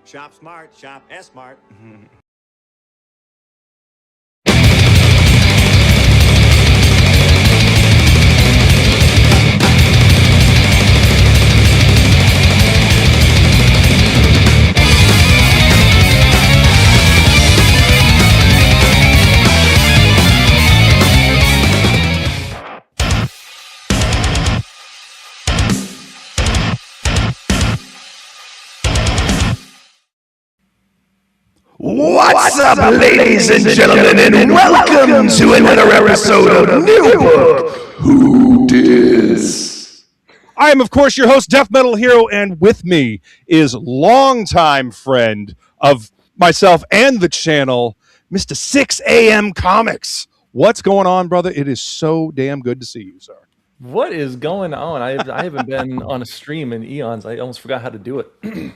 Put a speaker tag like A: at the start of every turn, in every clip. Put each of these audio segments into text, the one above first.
A: Shop smart, shop S-smart.
B: What's up, ladies and gentlemen, and welcome to another episode of New Book Who Dis.
C: I am, of course, your host, DeathMetalHero, and with me is longtime friend of myself and the channel, Mr. 6 a.m. Comics. What's going on, brother? It is so damn good to see you, sir.
D: What is going on? I haven't been on a stream in eons. I almost forgot how to do it.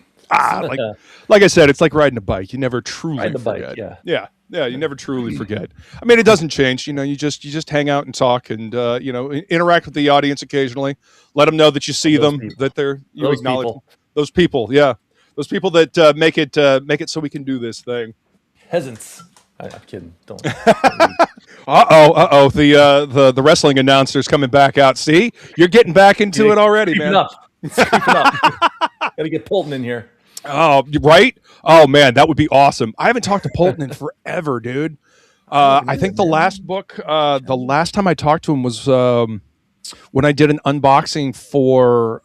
C: Like I said, it's like riding a bike. You never truly forget. Yeah, you never truly forget. I mean, it doesn't change. You know, you just hang out and talk, and interact with the audience occasionally. Let them know that you see them, that you acknowledge those people. Yeah, those people that make it so we can do this thing.
D: Peasants. I'm kidding. Don't.
C: The wrestling announcer's coming back out. See, you're getting back into it already, man.
D: It's creeping up. Gotta get Polton in here.
C: Oh, right? Oh, man, that would be awesome. I haven't talked to Polton in forever, dude. I think the last time I talked to him was when I did an unboxing for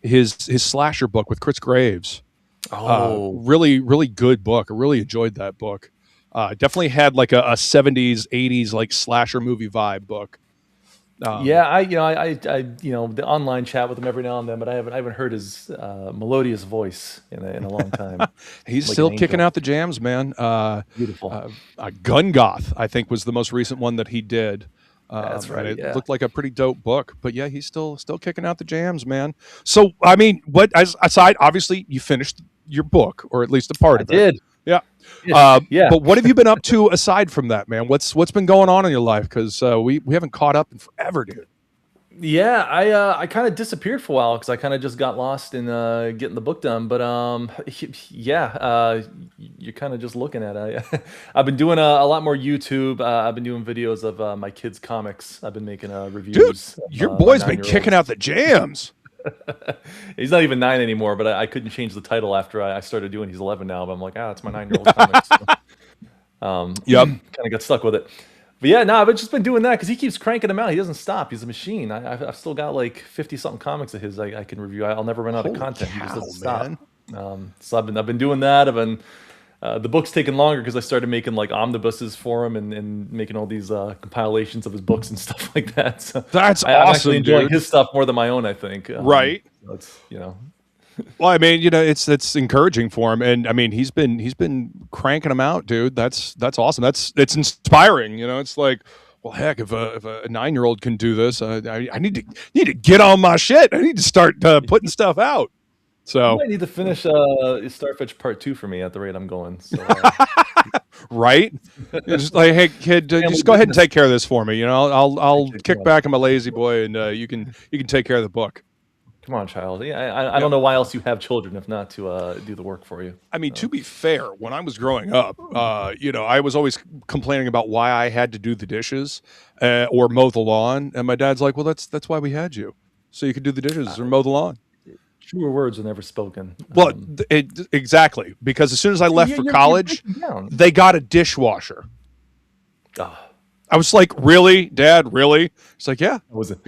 C: his slasher book with Chris Graves. Really, really good book. I really enjoyed that book. Definitely had like a 70s, 80s like slasher movie vibe book.
D: I the online chat with him every now and then, but I haven't heard his melodious voice in a long time.
C: He's like still kicking out the jams, man.
D: Beautiful.
C: Gun Goth, I think, was the most recent one that he did.
D: That's right.
C: It looked like a pretty dope book, but yeah, he's still kicking out the jams, man. So, I mean, aside, obviously, you finished your book, or at least a part of it.
D: I did.
C: Yeah.
D: Yeah.
C: But what have you been up to aside from that, man? What's been going on in your life? Because we haven't caught up in forever, dude.
D: Yeah, I kind of disappeared for a while because I kind of just got lost in getting the book done. But you're kind of just looking at it. I've been doing a lot more YouTube. I've been doing videos of my kids' comics. I've been making reviews.
C: Dude, your boy's been kicking out the jams.
D: He's not even 9 anymore, but I couldn't change the title after I started doing. He's 11 now, but I'm like, it's my 9-year-old comic. Kind of got stuck with it. But yeah, I've just been doing that because he keeps cranking them out. He doesn't stop. He's a machine. I've still got like 50-something comics of his I can review. I'll never run out of content. He just doesn't stop. So I've been doing that. I've been the book's taken longer because I started making like omnibuses for him and making all these compilations of his books and stuff like that. So
C: that's awesome.
D: I'm actually enjoying his stuff more than my own, I think.
C: Right.
D: So it's,
C: Well, I mean, it's encouraging for him, and I mean, he's been cranking them out, dude. That's awesome. It's inspiring. It's like, well, heck, if a 9-year-old can do this, I need to get on my shit. I need to start putting stuff out. So
D: you might need to finish Starfetch Part 2 for me at the rate I'm going. So,
C: right? Just like, hey, kid, just go ahead and take care of this for me. I'll kick back on my lazy boy, and you can take care of the book.
D: Come on, child. Yeah, I don't know why else you have children if not to do the work for you.
C: I mean, to be fair, when I was growing up, I was always complaining about why I had to do the dishes or mow the lawn, and my dad's like, "Well, that's why we had you, so you could do the dishes or mow the lawn."
D: Truer words are never spoken.
C: Well, exactly, because as soon as I left for college, they got a dishwasher. I was like, "Really, Dad? Really?" It's like, "Yeah."
D: Was it?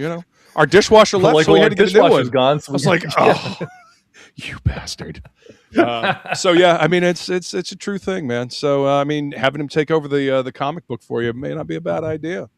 C: Our dishwasher left, so we had to get a new one.
D: Gone, so
C: I was like, "Oh, you bastard!" So yeah, I mean, it's a true thing, man. So I mean, having him take over the comic book for you may not be a bad idea.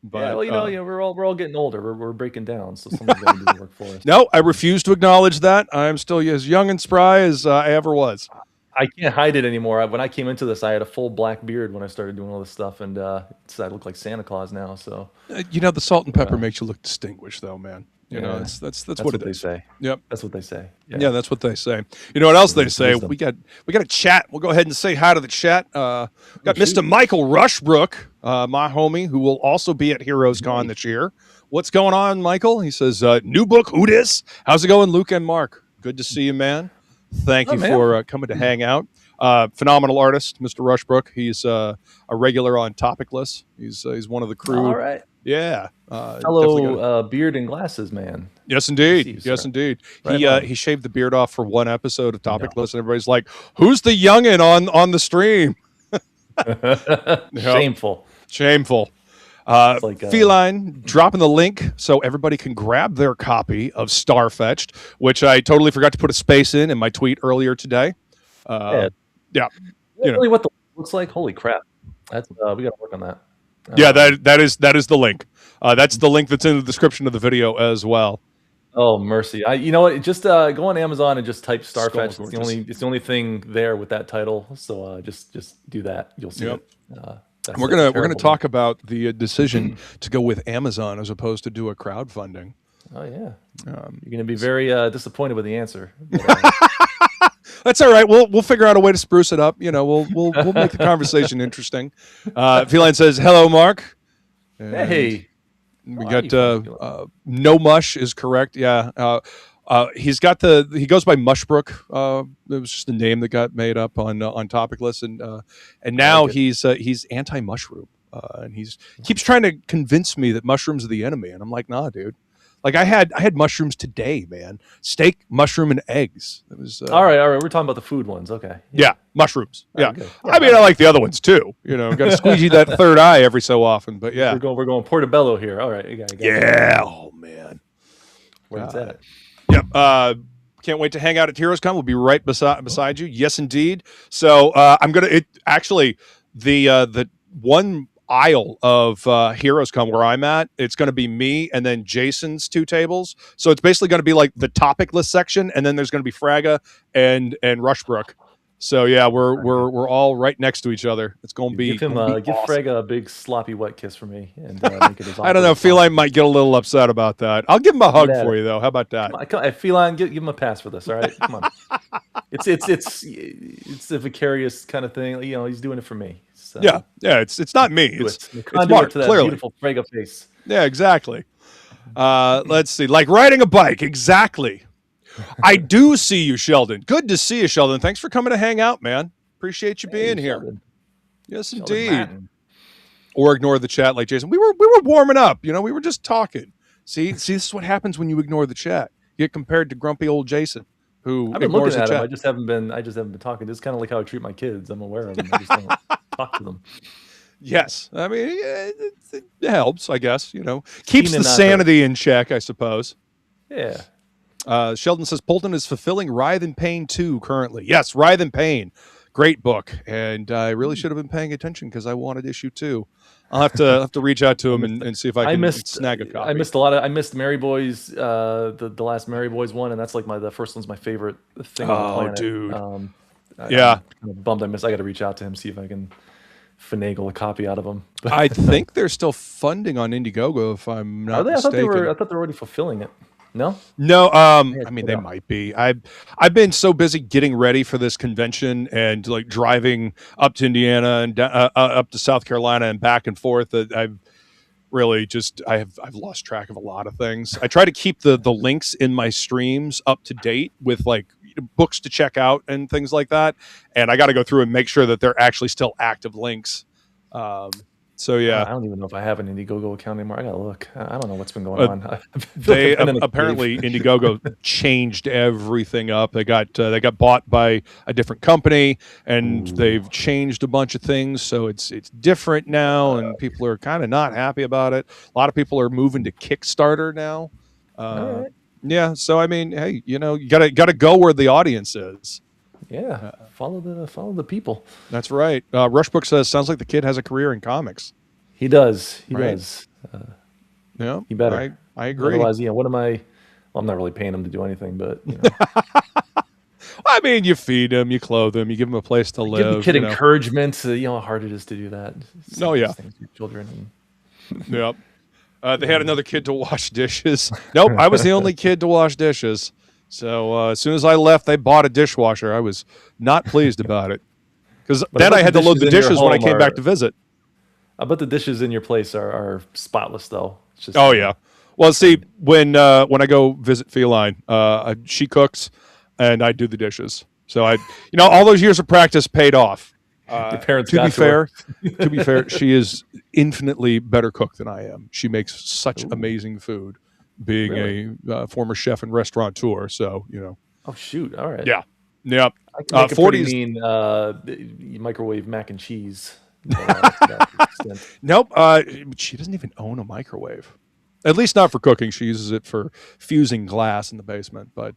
C: But,
D: we're all getting older. We're breaking down, so someone's got to do the work for us.
C: No, I refuse to acknowledge that. I'm still as young and spry as I ever was.
D: I can't hide it anymore. When I came into this, I had a full black beard when I started doing all this stuff, and I look like Santa Claus now. So
C: the salt and pepper makes you look distinguished, though, man. That's what
D: they say.
C: Yep,
D: that's what they say.
C: Yeah, that's what they say. You know what else they say? We got a chat. We'll go ahead and say hi to the chat. Got Mr. Michael Rushbrook, my homie, who will also be at Heroes Con this year. What's going on, Michael? He says, "New book, who dis? How's it going, Luke and Mark? Good to see you, man." Thank you for coming to hang out. Phenomenal artist, Mr. Rushbrook. He's a regular on Topicless. He's one of the crew.
D: All right.
C: Yeah.
D: Fellow beard and glasses man.
C: Yes, indeed. Yes, indeed.
D: Right
C: he shaved the beard off for one episode of Topicless, and everybody's like, "Who's the youngin on the stream?"
D: Shameful.
C: Shameful. Feline dropping the link so everybody can grab their copy of Starfetched, which I totally forgot to put a space in my tweet earlier today. Yeah.
D: Really, what the looks like? Holy crap! That's we got to work on that.
C: Yeah, that is the link. That's the link that's in the description of the video as well.
D: Oh mercy! You know what? Just go on Amazon and just type Starfetched. It's the only thing there with that title. So just do that. You'll see it.
C: We're gonna talk about the decision to go with Amazon as opposed to do a crowdfunding.
D: Oh yeah, you're gonna be very disappointed with the answer.
C: That's all right. We'll figure out a way to spruce it up. You know, we'll make the conversation interesting. Feline says hello, Mark. And
D: hey,
C: we got no mush is correct. Yeah. He goes by Mushbrook. It was just the name that got made up on Topicless, and now he's anti-mushroom, and keeps trying to convince me that mushrooms are the enemy, and I'm like, nah, dude. Like I had mushrooms today, man. Steak, mushroom, and eggs. It was
D: all right. We're talking about the food ones, okay?
C: Yeah, mushrooms. Yeah, I mean, I like the other ones too. You know, got to squeegee that third eye every so often, but yeah,
D: we're going Portobello here. All right,
C: yeah. Oh man,
D: where's that?
C: Yep. Can't wait to hang out at HeroesCon. We'll be right beside you. Yes, indeed. So I'm gonna. The one aisle of HeroesCon where I'm at, it's going to be me and then Jason's two tables. So it's basically going to be like the Topicless section, and then there's going to be Fraga and Rushbrook. So yeah, we're all right next to each other. It's going to be
D: give
C: awesome.
D: Fraga a big sloppy wet kiss for me, and make it as
C: I don't know. Feline might get a little upset about that. I'll give him a hug for you though. How about that?
D: Feline, give him a pass for this. All right, come on. It's a vicarious kind of thing. You know, he's doing it for me. So.
C: Yeah. It's not me. It's Mark.
D: To that
C: clearly,
D: beautiful Fraga face.
C: Yeah, exactly. Let's see. Like riding a bike. Exactly. I do see you, Sheldon. Good to see you, Sheldon. Thanks for coming to hang out, man. Appreciate you being here.
D: Sheldon.
C: Yes, indeed. Or ignore the chat like Jason. We were warming up. You know, we were just talking. See, this is what happens when you ignore the chat. You get compared to grumpy old Jason, who
D: I've been
C: ignores
D: looking
C: the
D: at
C: chat.
D: him. I just haven't been talking. It's kind of like how I treat my kids. I'm aware of them. I just don't talk to them.
C: Yes, I mean it helps, I guess. You know, keeps the sanity in check, I suppose.
D: Yeah.
C: Sheldon says Polton is fulfilling Writhe in Pain 2 currently. Yes, Writhe in Pain. Great book. And I really should have been paying attention because I wanted issue 2. I'll have to reach out to him and see if I can snag a copy.
D: I missed a lot of. I missed Mary Boys, the last Mary Boys one, and that's like the first one's my favorite thing on the planet.
C: Dude.
D: I'm
C: yeah.
D: kind of bummed I missed. I got to reach out to him, see if I can finagle a copy out of him.
C: I think they're still funding on Indiegogo, if I'm not mistaken.
D: I thought they were already fulfilling it. No.
C: I mean, they might be. I've been so busy getting ready for this convention and like driving up to Indiana and up to South Carolina and back and forth that I've really I've lost track of a lot of things. I try to keep the links in my streams up to date with like books to check out and things like that, and I got to go through and make sure that they're actually still active links. So yeah,
D: I don't even know if I have an Indiegogo account anymore. I gotta look. I don't know what's been going on.
C: They apparently Indiegogo changed everything up. They got bought by a different company, and they've changed a bunch of things. So it's different now, and people are kind of not happy about it. A lot of people are moving to Kickstarter now. Yeah. So I mean, hey, you know, you gotta go where the audience is.
D: Yeah, follow the people.
C: That's right. Rushbrook says, sounds like the kid has a career in comics.
D: He does. He
C: Right.
D: does.
C: Yeah,
D: He better.
C: I agree.
D: Otherwise, what am I? Well, I'm not really paying him to do anything, but you know.
C: I mean, you feed him, you clothe him, you give him a place to live.
D: Give the kid encouragement. You know how hard it is to do that.
C: Oh, yeah.
D: Things with children.
C: Yep. They had another kid to wash dishes. Nope, I was the only kid to wash dishes. So as soon as I left, they bought a dishwasher. I was not pleased about it because then I had to load the dishes when I came back to visit.
D: I bet the dishes in your place are spotless, though. It's just,
C: oh yeah. Well, see, when I go visit Feline, she cooks and I do the dishes. So all those years of practice paid off.
D: Your parents
C: to be fair, she is infinitely better cook than I am. She makes such amazing food, being a former chef and restaurateur. So
D: Oh shoot! All right.
C: Yeah. Yep.
D: I can make a pretty mean microwave mac and cheese.
C: Nope. She doesn't even own a microwave. At least not for cooking. She uses it for fusing glass in the basement. But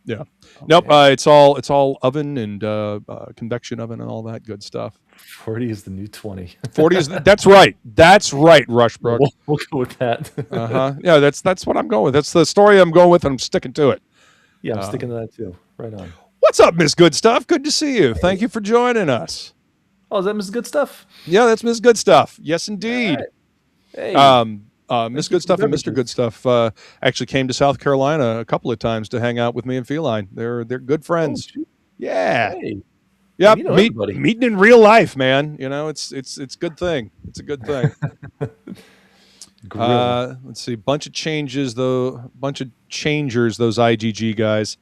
C: yeah. Nope. It's all oven and convection oven and all that good stuff.
D: 40 is the new 20.
C: 40 is that's right. That's right, Rushbrook.
D: We'll go with that.
C: Yeah, that's what I'm going with. That's the story I'm going with, and I'm sticking to it.
D: Yeah, I'm sticking to that too. Right on.
C: What's up, Miss Good Stuff? Good to see you. Thank you for joining us.
D: Oh, is that Miss Good Stuff?
C: Yeah, that's Miss Good Stuff. Yes, indeed.
D: Right. Hey.
C: Miss Good Stuff and Mr. Good Stuff actually came to South Carolina a couple of times to hang out with me and Feline. They're good friends. Yeah.
D: Hey.
C: Yeah, meeting in real life, man. It's a good thing. It's a good thing. Let's see, bunch of changers, those IGG guys.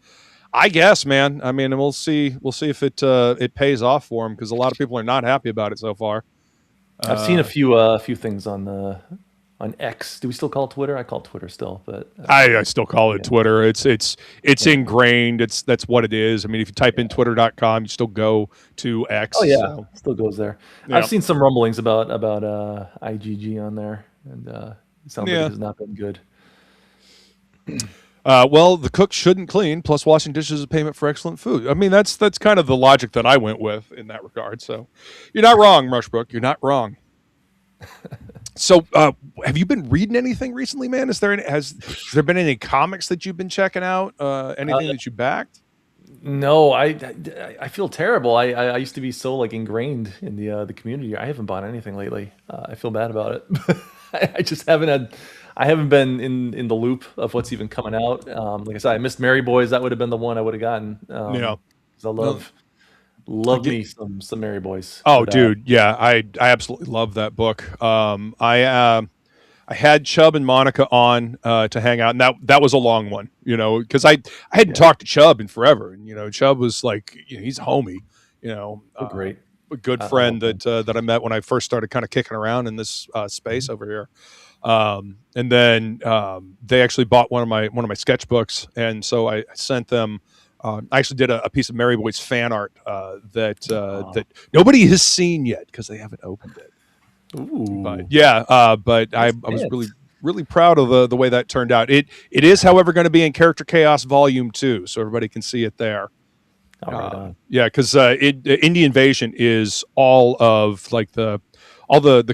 C: I guess, man. I mean, we'll see if it pays off for them, because a lot of people are not happy about it so far.
D: I've seen a few things on X. Do we still call it Twitter? I call it Twitter still, but
C: I still call it Twitter. It's ingrained. That's what it is. I mean, if you type in twitter.com, you still go to X.
D: Oh yeah, still goes there. Yeah. I've seen some rumblings about IGG on there, and it sounds like it has not been good.
C: Well, the cook shouldn't clean, plus washing dishes is a payment for excellent food. I mean, that's kind of the logic that I went with in that regard. So you're not wrong, Rushbrook. You're not wrong. So, have you been reading anything recently, man? Has there been any comics that you've been checking out? Anything that you backed?
D: No, I feel terrible. I used to be so like ingrained in the community. I haven't bought anything lately. I feel bad about it. I just haven't been in the loop of what's even coming out. Like I said, I missed Mary Boys. That would have been the one I would have gotten.
C: Yeah,
D: because I love me some Mary Boys.
C: Oh, dude, yeah, I absolutely love that book. I had Chubb and Monica on to hang out, and that was a long one, because I hadn't talked to Chubb in forever, and Chubb was like, he's a homie,
D: great,
C: a good friend that I met when I first started kind of kicking around in this space over here. And then they actually bought one of my sketchbooks, and so I sent them. I actually did a piece of Mary Boy's fan art that nobody has seen yet because they haven't opened it.
D: Ooh.
C: But yeah, but I was really proud of the way that turned out. It is, however, going to be in Character Chaos Volume 2, so everybody can see it there. Yeah, because Indie Invasion is all of like the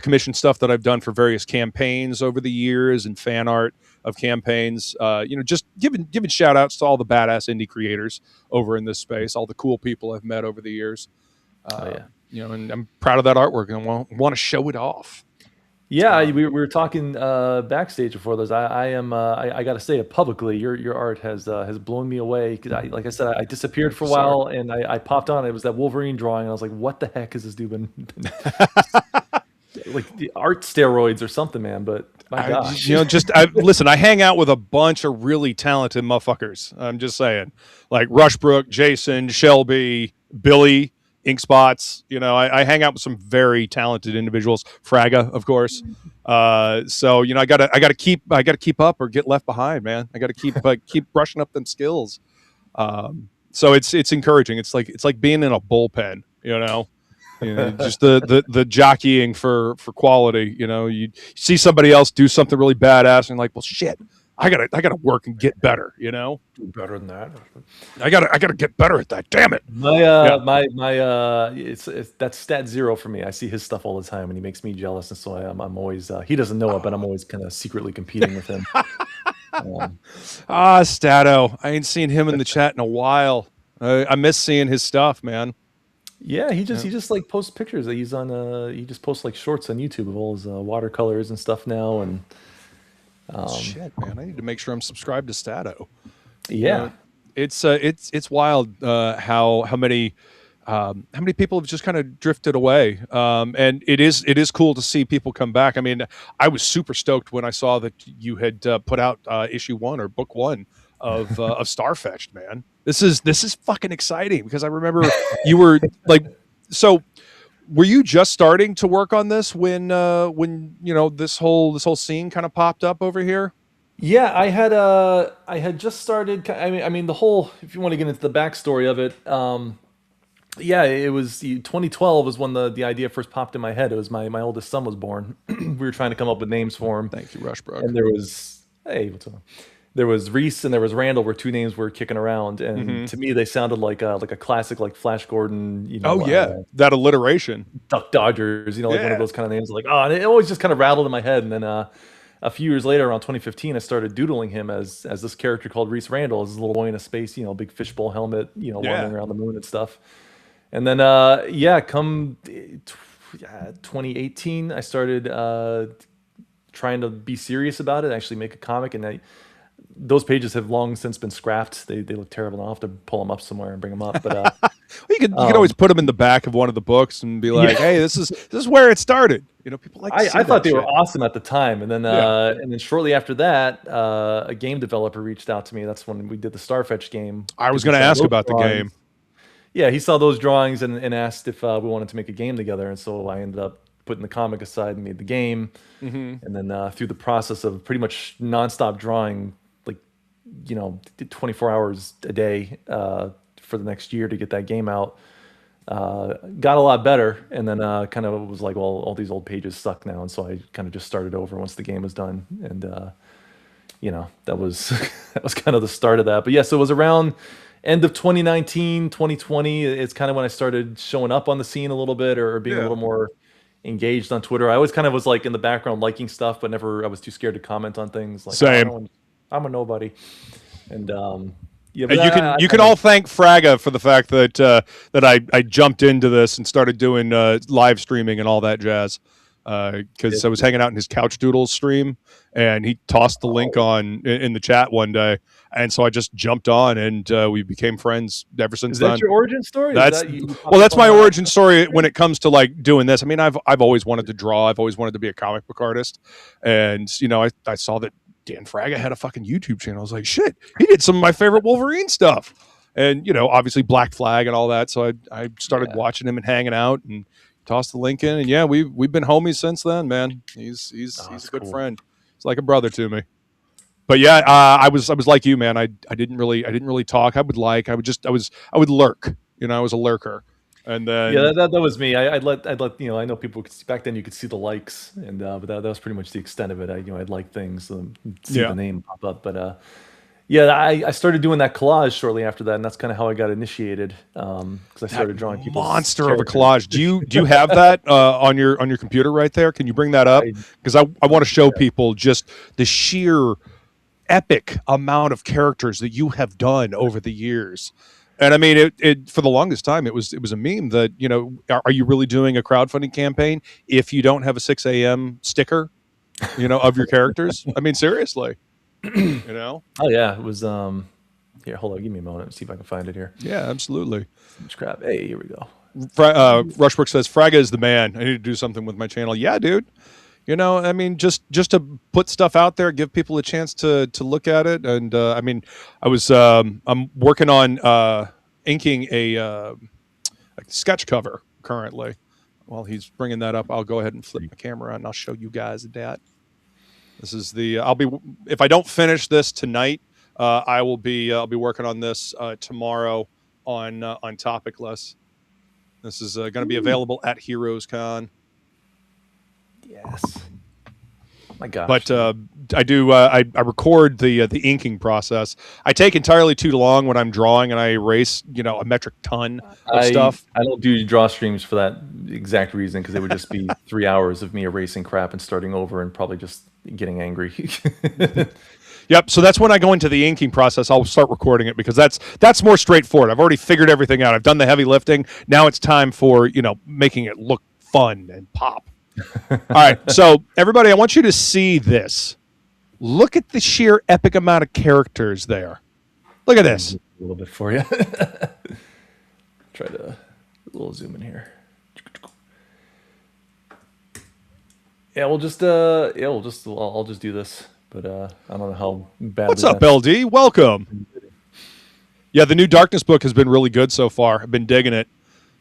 C: commission stuff that I've done for various campaigns over the years and fan art of campaigns. Just giving shout outs to all the badass indie creators over in this space, all the cool people I've met over the years. And I'm proud of that artwork and I want to show it off.
D: Yeah, we were talking backstage before this. I got to say it publicly. Your art has blown me away, because like I said, I disappeared for a while and I popped on. It was that Wolverine drawing, and I was like, "What the heck has this dude been like the art steroids or something, man?" But my gosh,
C: listen. I hang out with a bunch of really talented motherfuckers. I'm just saying, like Rushbrook, Jason, Shelby, Billy, Inkspots. I hang out with some very talented individuals. Fraga, of course. So I gotta keep up or get left behind, man. I gotta keep brushing up them skills. So it's encouraging. It's like being in a bullpen. Just the jockeying for quality. You see somebody else do something really badass, and you're like, well, shit. I gotta work and get better, Do
D: better than that.
C: I gotta get better at that. Damn it.
D: It's that's stat 0 for me. I see his stuff all the time, and he makes me jealous, and so I'm always he doesn't know it, but I'm always kind of secretly competing with him.
C: Stato. I ain't seen him in the chat in a while. I miss seeing his stuff, man.
D: Yeah, he just like posts pictures that he's on. He just posts like shorts on YouTube of all his watercolors and stuff now, and.
C: Shit, man! I need to make sure I'm subscribed to Stato.
D: Yeah,
C: it's wild how many people have just kind of drifted away, and it is cool to see people come back. I mean, I was super stoked when I saw that you had put out issue 1 or book 1 of Starfetched, man. This is fucking exciting because I remember you were like, so were you just starting to work on this when you know this whole scene kind of popped up over here?
D: Yeah, I had just started. I mean, the whole. If you want to get into the backstory of it, yeah, it was 2012 was when the idea first popped in my head. It was my oldest son was born. We were trying to come up with names for him.
C: Thank you, Rushbrook.
D: And there was what's up? There was Rhys and there was Randall, were two names were kicking around, and to me they sounded like a classic like Flash Gordon, you know.
C: Oh yeah, that alliteration.
D: Duck Dodgers, you know, like one of those kind of names. Like, oh, and it always just kind of rattled in my head. And then a few years later, around 2015, I started doodling him as this character called Rhys Randall, as this little boy in a space, you know, big fishbowl helmet, you know, wandering around the moon and stuff. And then, come 2018, I started trying to be serious about it, actually make a comic, and those pages have long since been scrapped. They look terrible. I'll have to pull them up somewhere and bring them up. But
C: well, you could always put them in the back of one of the books and be like, "Hey, this is where it started." You know, people like.
D: I thought they were awesome at the time, and then shortly after that, a game developer reached out to me. That's when we did the Starfetched game.
C: I was going to ask about the game.
D: Yeah, he saw those drawings and asked if we wanted to make a game together, and so I ended up putting the comic aside and made the game. And then through the process of pretty much nonstop drawing, like, you know, 24 hours a day for the next year to get that game out, got a lot better. And then kind of was like, well, all these old pages suck now, and so I kind of just started over once the game was done. And you know, that was that was kind of the start of that. But yeah, so it was around end of 2019, 2020. It's kind of when I started showing up on the scene a little bit, or being a little more engaged on Twitter. I always kind of was like in the background liking stuff, but never, I was too scared to comment on things. Like,
C: same.
D: I'm a nobody. And yeah,
C: but you can all thank Fraga for the fact that I jumped into this and started doing live streaming and all that jazz. Because I was hanging out in his Couch Doodles stream, and he tossed the link on in the chat one day, and so I just jumped on, and we became friends ever since then.
D: Is that your origin story?
C: That's that's my origin story when it comes to like doing this. I mean, I've always wanted to draw. I've always wanted to be a comic book artist, and you know, I saw that Dan Fraga had a fucking YouTube channel. I was like, shit, he did some of my favorite Wolverine stuff, and you know, obviously Black Flag and all that. So I started watching him and hanging out and tossed the link in, and yeah, we've been homies since then, man. He's a good friend. He's like a brother to me. But yeah, I was like you, man. I didn't really talk. I would lurk. You know, I was a lurker. And then
D: that was me. I'd let you know. I know people back then you could see the likes, and but that was pretty much the extent of it. I'd like things, see the name pop up, but yeah, I started doing that collage shortly after that, and that's kind of how I got initiated. Because I started drawing people.
C: Monster of a collage. Do you have that on your computer right there? Can you bring that up? Because I want to show people just the sheer epic amount of characters that you have done over the years. And I mean, it for the longest time, it was a meme that, you know, are you really doing a crowdfunding campaign if you don't have a 6 a.m. sticker, you know, of your characters? I mean, seriously. You know?
D: Oh yeah, it was here, hold on, give me a moment, see if I can find it here.
C: Yeah, absolutely.
D: Crap. Hey, here we go.
C: Rushbrook says Fraga is the man. I need to do something with my channel. Yeah, dude. You know, I mean, just to put stuff out there, give people a chance to look at it. And I mean, I'm working on inking a sketch cover currently. While he's bringing that up, I'll go ahead and flip my camera on and I'll show you guys that. This is if I don't finish this tonight, I'll be working on this tomorrow on Topicless. This is going to be available at Heroes Con.
D: Yes. My gosh.
C: But I record the inking process. I take entirely too long when I'm drawing, and I erase, you know, a metric ton of stuff.
D: I don't do draw streams for that exact reason, because it would just be 3 hours of me erasing crap and starting over and probably just getting angry.
C: Yep. So that's when I go into the inking process. I'll start recording it, because that's more straightforward. I've already figured everything out. I've done the heavy lifting. Now it's time for, you know, making it look fun and pop. All right. So everybody, I want you to see this. Look at the sheer epic amount of characters there. Look at this.
D: A little bit for you. Try to a little zoom in here. Yeah, I'll just do this but I don't know how badly.
C: What's up, LD? Welcome. Yeah, the new Darkness book has been really good so far. I've been digging it,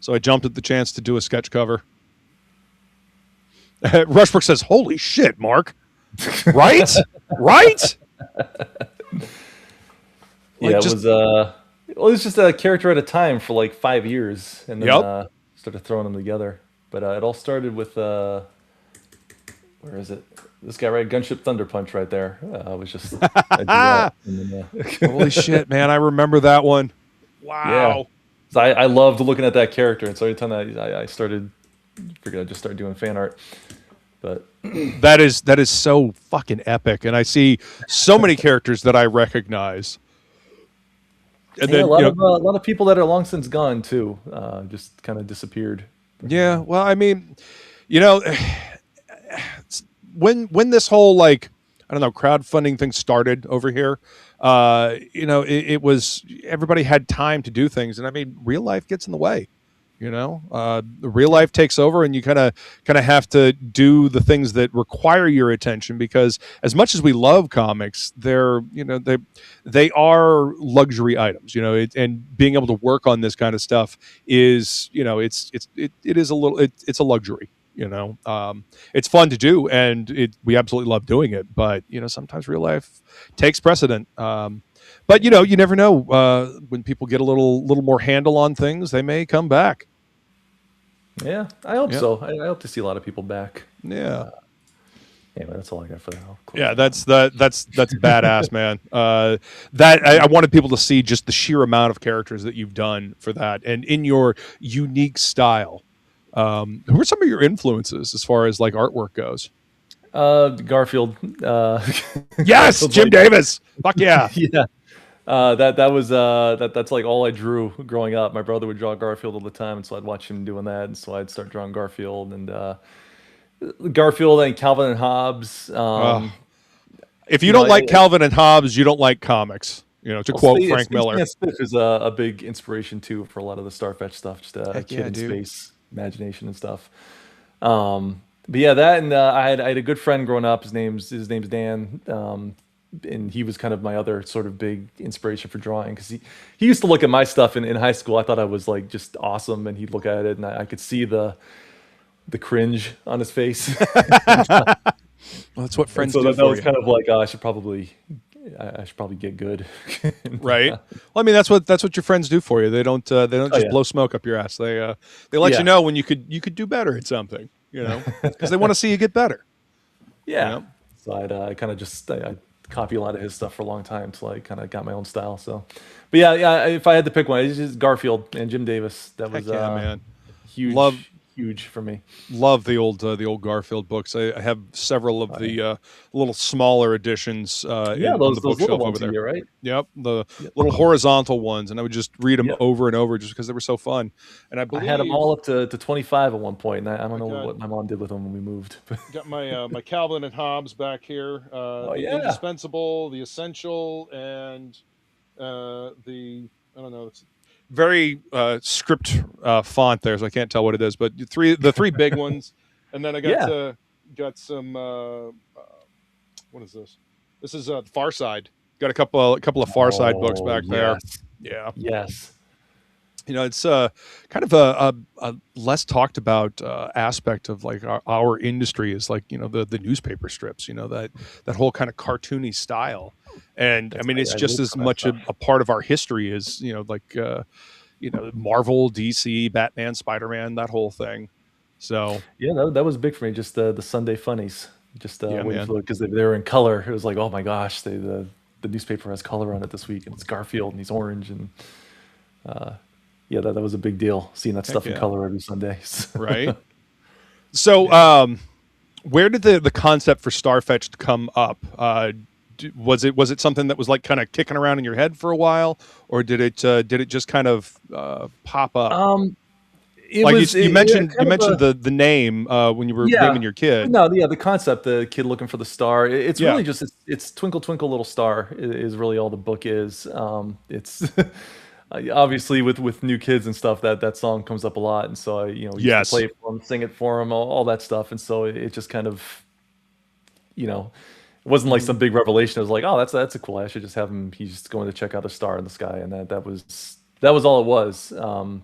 C: so I jumped at the chance to do a sketch cover. Rushbrook says, "Holy shit, Mark!" Right? Right?
D: Yeah, it was well, it was just a character at a time for like 5 years, and then started throwing them together. But it all started with where is it? This guy, right? Gunship Thunder Punch, right there. Was just I do that, and then,
C: Holy shit, man! I remember that one. Wow.
D: Yeah. So I loved looking at that character, and so every time I started, figured I'd just start doing fan art. But
C: that is so fucking epic, and I see so many characters that I recognize. And
D: yeah,
C: then
D: a lot of people that are long since gone too, just kind of disappeared.
C: Yeah, well, I mean, you know, when this whole, like, I don't know, crowdfunding thing started over here, you know, it was, everybody had time to do things, and I mean, real life gets in the way. You know, the real life takes over, and you kind of have to do the things that require your attention, because as much as we love comics, they're, you know, they are luxury items, you know, and being able to work on this kind of stuff is, you know, it is a little, it's a luxury, you know. It's fun to do, and we absolutely love doing it, but, you know, sometimes real life takes precedent. But, you know, you never know, when people get a little more handle on things, they may come back.
D: Yeah, I hope so. I hope to see a lot of people back.
C: Yeah.
D: Anyway, that's all I got for now.
C: Yeah, that's badass, man. That I wanted people to see just the sheer amount of characters that you've done for that, and in your unique style. Who are some of your influences as far as like artwork goes?
D: Garfield.
C: Yes, Jim Davis. Fuck yeah.
D: Yeah. That's like all I drew growing up. My brother would draw Garfield all the time, and so I'd watch him doing that, and so I'd start drawing Garfield and Calvin and Hobbes.
C: If you don't like Calvin and Hobbes, you don't like comics. You know, to quote Frank Miller.
D: Space is a big inspiration too for a lot of the Starfetch stuff. Just a kid in space imagination and stuff. But yeah, that, and I had a good friend growing up. His name's Dan. And he was kind of my other sort of big inspiration for drawing, because he used to look at my stuff in high school. I thought I was like just awesome, and he'd look at it, and I could see the cringe on his face.
C: Well, that's what friends do.
D: So that was kind of like, I should probably get good.
C: Right. Well, I mean, that's what your friends do for you. They don't just blow smoke up your ass. They let you know when you could do better at something, you know, because they want to see you get better.
D: Yeah.
C: You know?
D: So I kind of just I copy a lot of his stuff for a long time until I kind of got my own style. So, but yeah, if I had to pick one, it's just Garfield and Jim Davis. That was
C: man.
D: Huge for me.
C: Love the old Garfield books. I have several of the little smaller editions.
D: Those
C: the bookshelf
D: little
C: over
D: ones
C: there,
D: here, right?
C: Yep, the little horizontal ones, and I would just read them over and over just because they were so fun. And I
D: had them all up to 25 at one point, and I don't know what my mom did with them when we moved.
C: Got my my Calvin and Hobbes back here. The Indispensable, the Essential, and the, I don't know. It's very script font there, so I can't tell what it is, but the three big ones, and then I got some what is this? This is Far Side. Got a couple of Far Side books back there. Yeah.
D: Yes.
C: You know, it's kind of a less talked about aspect of like our industry is like, you know, the newspaper strips, you know, that whole kind of cartoony style. And I mean, it's just as much a part of our history as, you know, like, you know, Marvel, DC, Batman, Spider-Man, that whole thing. So
D: yeah, that was big for me. Just the Sunday funnies, just because they were in color. It was like, oh my gosh, the newspaper has color on it this week, and it's Garfield and he's orange, and yeah, that was a big deal, seeing that stuff in color every Sunday.
C: Right. So, where did the concept for Starfetched come up? Was it something that was like kind of kicking around in your head for a while, or did it just kind of pop up? You mentioned the name when you were naming your kid.
D: No, the concept, the kid looking for the star. It's really just it's Twinkle Twinkle Little Star is really all the book is. It's obviously with new kids and stuff that song comes up a lot, and so I used to play it for them, sing it for them, all that stuff, and so it just kind of wasn't like some big revelation. It was like, oh, that's a cool. I should just have him. He's just going to check out a star in the sky, and that was all it was. A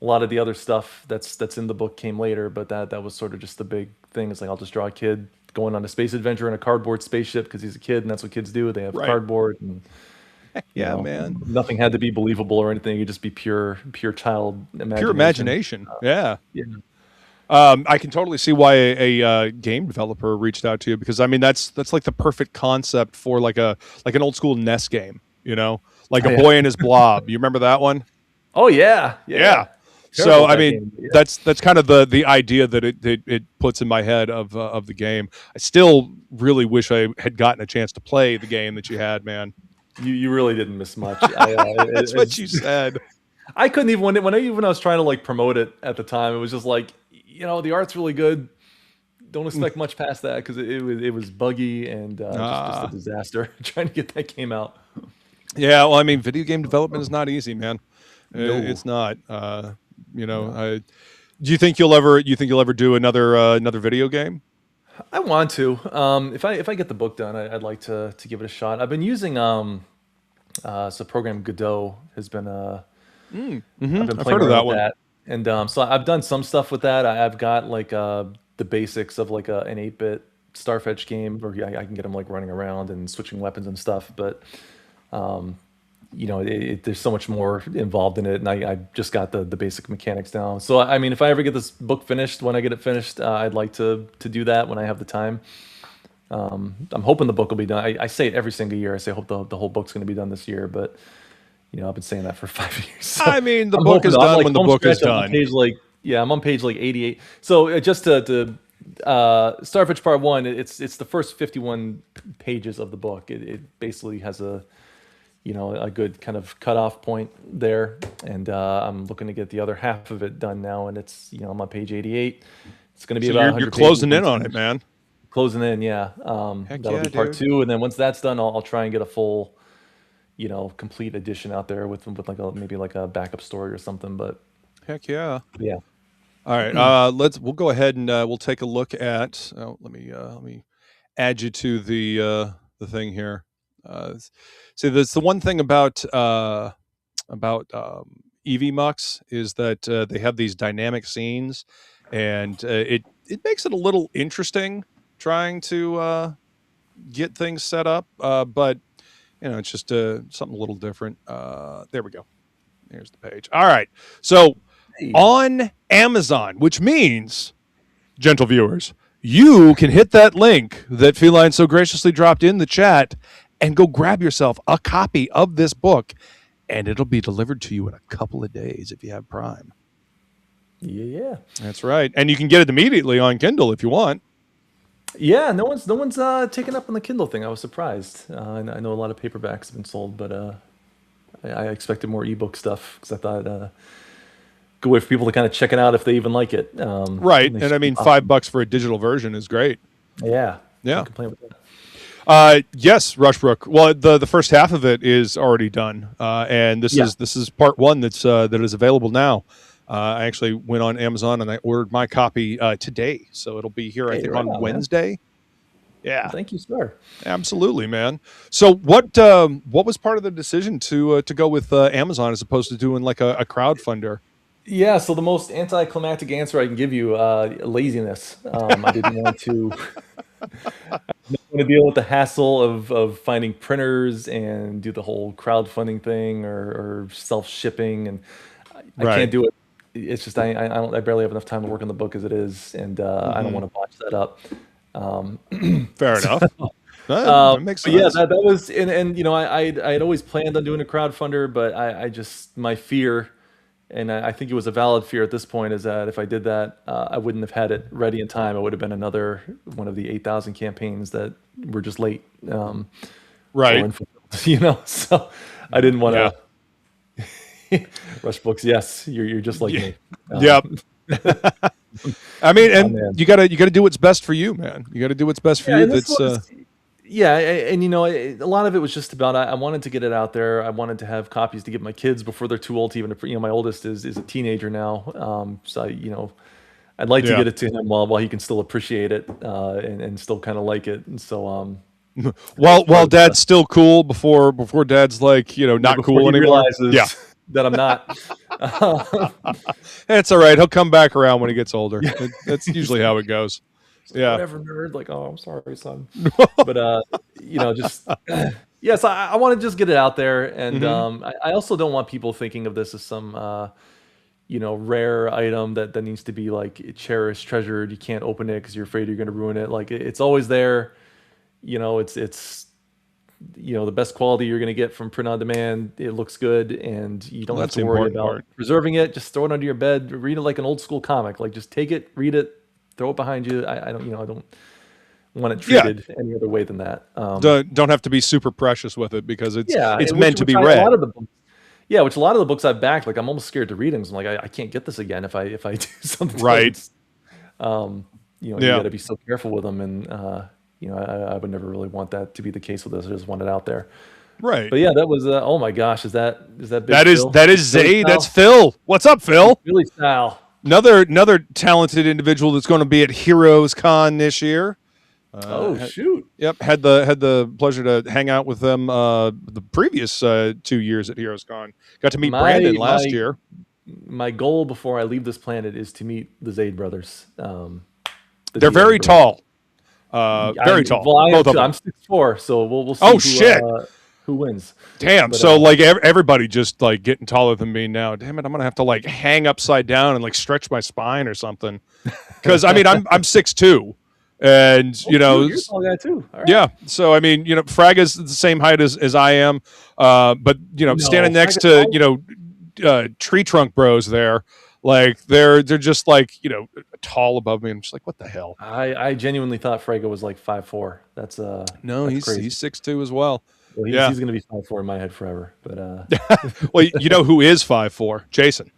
D: lot of the other stuff that's in the book came later, but that was sort of just the big thing. It's like, I'll just draw a kid going on a space adventure in a cardboard spaceship because he's a kid, and that's what kids do. They have cardboard, and
C: yeah, man.
D: Nothing had to be believable or anything. You could just be pure child imagination.
C: Pure imagination. Yeah. I can totally see why a game developer reached out to you, because I mean that's like the perfect concept for like an old school NES game, you know, like a boy and his blob. You remember that one?
D: Oh yeah.
C: So I mean, that's kind of the idea that it puts in my head of the game. I still really wish I had gotten a chance to play the game that you had, man.
D: You really didn't miss much.
C: That's what you said.
D: I couldn't even when I was trying to like promote it at the time. It was just like, the art's really good. Don't expect much past that because it was buggy and just a disaster trying to get that game out.
C: Yeah, well, I mean, video game development is not easy, man.
D: No.
C: It's not. Do you think you'll ever do another video game?
D: I want to. If I get the book done, I'd like to give it a shot. I've been using so program Godot has been I've been
C: I've
D: playing
C: heard of
D: around
C: that
D: with
C: one.
D: that. And so I've done some stuff with that. I've got like the basics of like an 8-bit Starfetch game where I can get them like running around and switching weapons and stuff. But there's so much more involved in it, and I just got the basic mechanics down. So I mean, if I ever get this book finished, when I get it finished, I'd like to do that when I have the time. I'm hoping the book will be done. I say it every single year. I say I hope the whole book's going to be done this year, but I've been saying that for 5 years. So
C: I mean, the book is done when the book is done.
D: I'm on page like 88. So just to Starfetch Part 1, it's the first 51 pages of the book. It basically has a good kind of cutoff point there, and I'm looking to get the other half of it done now, and it's I'm on page 88. It's going to be
C: So
D: about
C: you're
D: 100
C: closing
D: pages.
C: in on it, man.
D: Closing in, yeah. That'll be part 2, and then once that's done, I'll try and get a full, complete edition out there with like maybe like a backup story or something. But
C: heck yeah.
D: Yeah.
C: All right, we'll go ahead and we'll take a look at. Let me add you to the thing here. See, there's the one thing about EV is that they have these dynamic scenes, and it makes it a little interesting trying to get things set up. But it's just something a little different. There we go. There's the page. All right, so on Amazon, which means, gentle viewers, you can hit that link that Feline so graciously dropped in the chat and go grab yourself a copy of this book, and it'll be delivered to you in a couple of days if you have Prime.
D: Yeah.
C: That's right. And you can get it immediately on Kindle if you want.
D: Yeah, no one's taken up on the Kindle thing. I was surprised. I know a lot of paperbacks have been sold, but I expected more ebook stuff because I thought good way for people to kind of check it out if they even like it.
C: Right, and I mean, $5 for a digital version is great.
D: Yeah.
C: Can't
D: complain with that.
C: Yes, Rushbrook. Well, the first half of it is already done, and this is part 1 that is available now. I actually went on Amazon and I ordered my copy today, so it'll be here I think on Wednesday. Man. Yeah,
D: thank you, sir.
C: Absolutely, man. So what was part of the decision to go with Amazon as opposed to doing like a crowdfunder?
D: Yeah, so the most anticlimactic answer I can give you, laziness. I didn't want to. I don't want to deal with the hassle of finding printers and do the whole crowdfunding thing or self-shipping, and I can't do it. It's just I barely have enough time to work on the book as it is, and I don't want to botch that up.
C: Fair enough. That makes sense.
D: Yeah, that was and I had always planned on doing a crowdfunder, but I just my fear, and I think it was a valid fear at this point, is that if I did that, I wouldn't have had it ready in time. It would have been another one of the 8,000 campaigns that were just late.
C: Right.
D: So I didn't want to. Rush Books, yes, you're just like me.
C: Yep. I mean, and you gotta do what's best for you, man. You gotta do what's best for you. That's
D: and a lot of it was just about I wanted to get it out there. I wanted to have copies to give my kids before they're too old to even. My oldest is a teenager now, so I'd like to get it to him while he can still appreciate it and still kind of like it. And so
C: While Dad's still cool before Dad's like, not cool anymore. Yeah.
D: That I'm not.
C: It's all right. He'll come back around when he gets older. That's usually how it goes. Yeah.
D: Whatever, nerd. Like, oh, I'm sorry, son. But just yes, I want to just get it out there, and I also don't want people thinking of this as some rare item that needs to be like cherished, treasured. You can't open it because you're afraid you're going to ruin it. Like it's always there. It's the best quality you're going to get from print on demand. It looks good, and you don't have to worry about preserving it. Just throw it under your bed. Read it like an old school comic. Like just take it, read it, throw it behind you. I don't want it treated any other way than that.
C: Don't have to be super precious with it because it's meant to be read.
D: Which a lot of the books I've backed, like I'm almost scared to read them. So I'm like, I can't get this again if I do something.
C: Right.
D: You got to be so careful with them, and I would never really want that to be the case with this. I just want it out there.
C: Right.
D: But yeah, that was oh my gosh, is that big
C: that is
D: Phil?
C: That is Zayd. That's Phil. What's up, Phil?
D: Billy style.
C: Another talented individual that's going to be at Heroes Con this year.
D: Shoot.
C: Yep, had the pleasure to hang out with them the previous 2 years at Heroes Con. Got to meet Brandon last year.
D: My goal before I leave this planet is to meet the Zayd brothers.
C: They're very tall. Very tall.
D: Well,
C: both of them.
D: I'm 6'4", so we'll see who wins.
C: Damn. But, so like everybody just like getting taller than me now. Damn it, I'm gonna have to like hang upside down and like stretch my spine or something. Because I mean I'm 6'2", and you're a
D: tall guy too. All right.
C: Yeah. So I mean Fraga's the same height as I am, but standing next to tree trunk bros there. Like they're just like tall above me. I'm just like, what the hell?
D: I genuinely thought Fraga was like 5'4". That's
C: no,
D: that's crazy.
C: He's 6'2" as well.
D: Well, he's going to be 5'4" in my head forever. But
C: well, who is 5'4"? Jason.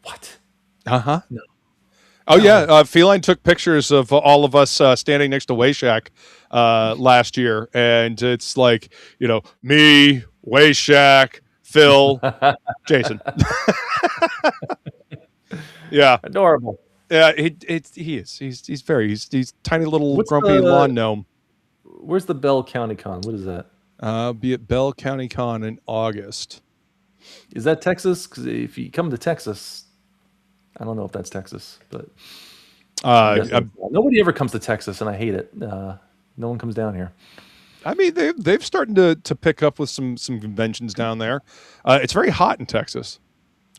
D: What?
C: No.
D: No.
C: Oh yeah, Feline took pictures of all of us standing next to Wayshak last year, and it's like me, Wayshak, Phil, Jason. Yeah,
D: adorable.
C: Yeah, he is. He's tiny little grumpy lawn gnome.
D: Where's the Bell County Con? What is that?
C: Be at Bell County Con in August.
D: Is that Texas? Because if you come to Texas, I don't know if that's Texas, but nobody ever comes to Texas, and I hate it. No one comes down here.
C: I mean, they've started to pick up with some conventions down there. It's very hot in Texas.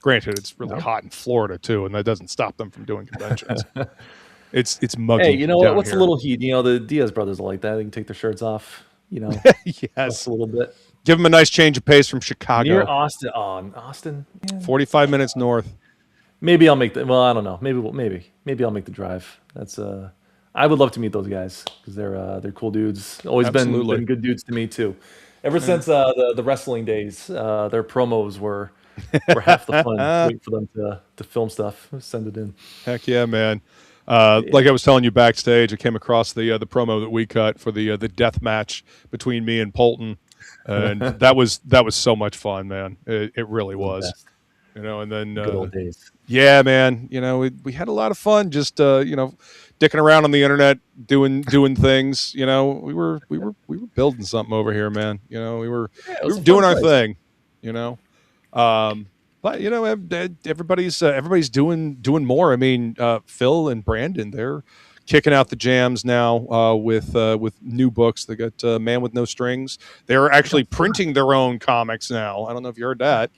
C: Granted, it's really hot in Florida too, and that doesn't stop them from doing conventions. It's muggy.
D: Hey, you know what? What's
C: here.
D: a little heat? The Diaz brothers are like that. They can take their shirts off.
C: Yes,
D: a little bit.
C: Give them a nice change of pace from Chicago.
D: Near Austin. Oh, Austin. Yeah.
C: 45 minutes north.
D: Maybe I'll make the. Well, I don't know. Maybe I'll make the drive. That's I would love to meet those guys because they're cool dudes. Always been good dudes to me too. Ever since the wrestling days, their promos were half the fun. Wait for them to film stuff, send it in.
C: Heck yeah, man. Like I was telling you backstage, I came across the promo that we cut for the death match between me and Polton, and that was so much fun, man. It really was. And then
D: good old days.
C: Yeah, man. We had a lot of fun just dicking around on the internet, doing things. We were building something over here, man. We were doing our thing. But everybody's doing more. I mean, Phil and Brandon, they're kicking out the jams now with new books. They got Man with No Strings. They're actually printing their own comics now. I don't know if you heard that.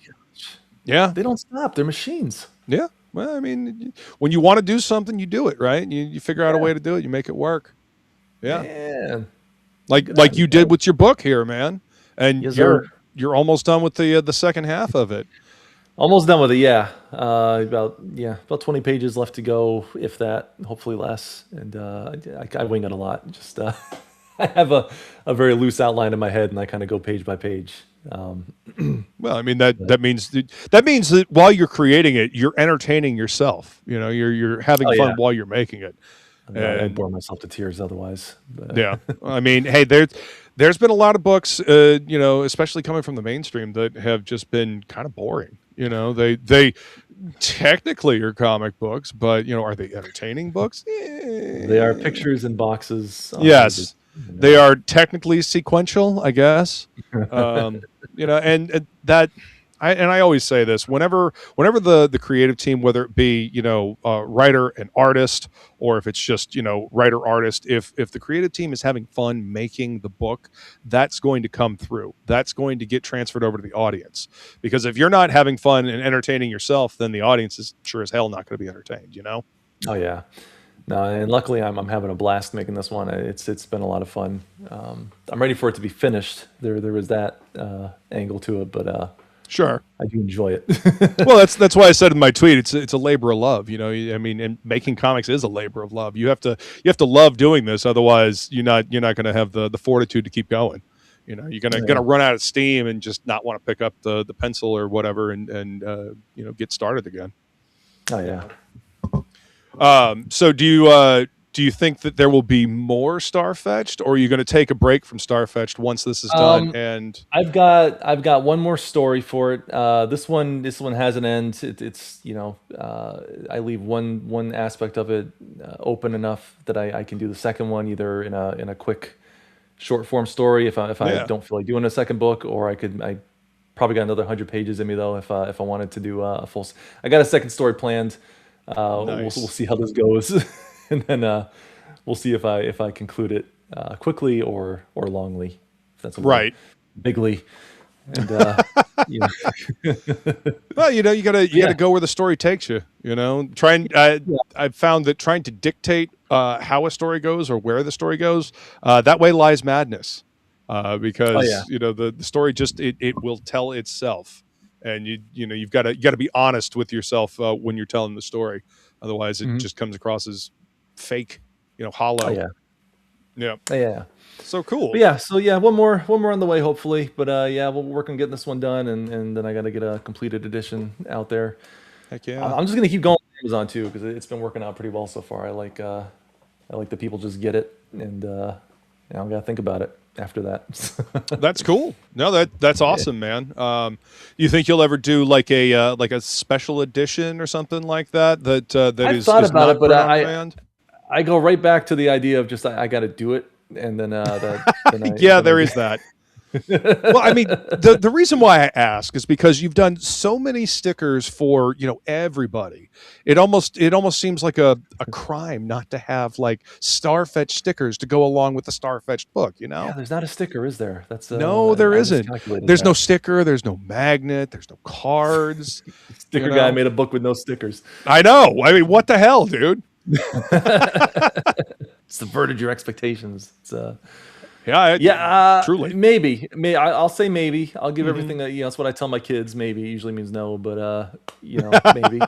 C: Yeah,
D: they don't stop. They're machines.
C: Yeah. Well, I mean, when you want to do something, you do it, right? You figure out a way to do it. You make it work. Yeah.
D: Man.
C: Like you did with your book here, man. And
D: yes,
C: you're almost done with the second half of it.
D: Almost done with it, yeah. About 20 pages left to go, if that. Hopefully less. And I wing it a lot. Just I have a very loose outline in my head, and I kind of go page by page.
C: Well, I mean that means that while you're creating it, you're entertaining yourself. You're having fun while you're making it.
D: I'd bore myself to tears otherwise. But.
C: Yeah, I mean, hey, there's been a lot of books, especially coming from the mainstream, that have just been kind of boring. They technically are comic books, but are they entertaining books?
D: They are pictures and boxes.
C: Yes. They are technically sequential, I guess. You know, and that. I always say this whenever the creative team, whether it be, you know, writer and artist, or if it's just, you know, writer artist, if the creative team is having fun making the book, that's going to come through. That's going to get transferred over to the audience. Because if you're not having fun and entertaining yourself, then the audience is sure as hell not going to be entertained, you know?
D: Oh yeah. No, and luckily I'm having a blast making this one. It's been a lot of fun. I'm ready for it to be finished. There was that angle to it, but
C: sure,
D: I do enjoy it.
C: Well, that's why I said in my tweet, it's a labor of love. You know, I mean, and making comics is a labor of love. You have to love doing this, otherwise you're not going to have the fortitude to keep going. You know, you're gonna run out of steam and just not want to pick up the pencil or whatever and you know, get started again.
D: Oh yeah.
C: So do you think that there will be more Starfetched, or are you going to take a break from Starfetched once this is done? And
D: I've got one more story for it. This one has an end. It's you know, I leave one aspect of it open enough that I can do the second one either in a quick short form story if I don't feel like doing a second book, or I probably got another 100 pages in me though if I wanted to do a full. I got a second story planned.
C: Nice.
D: We'll see how this goes, and then we'll see if I conclude it quickly or longly. If that's
C: right,
D: bigly. And you know.
C: Well, you know, you gotta go where the story takes you. You know, I've found that trying to dictate how a story goes or where the story goes, that way lies madness. Because you know, the story just it will tell itself. And you know, you've got to be honest with yourself when you're telling the story. Otherwise, it just comes across as fake, you know, hollow.
D: Yeah.
C: So cool.
D: But one more on the way, hopefully. But we'll work on getting this one done, and then I got to get a completed edition out there.
C: Heck yeah.
D: I'm just gonna keep going on Amazon too, because it's been working out pretty well so far. I like the people just get it, and I don't gotta think about it after that.
C: That's cool. No, that's awesome, man. You think you'll ever do like a special edition or something like that? I've
D: thought about it, but I go right back to the idea of just I got to do it, and then
C: there is that. Well, I mean, the reason why I ask is because you've done so many stickers for, you know, everybody. It almost seems like a crime not to have like Starfetched stickers to go along with the Starfetched book, you know?
D: Yeah, there's not a sticker, is there? That's
C: no, there isn't. There's no sticker, there's no magnet, there's no cards.
D: Sticker guy made a book with no stickers. I
C: know. I mean, what the hell, dude?
D: Subverted your expectations. It's
C: truly.
D: Maybe. I'll say maybe. I'll give everything. You know, that's what I tell my kids. Maybe usually means no, but you know, maybe.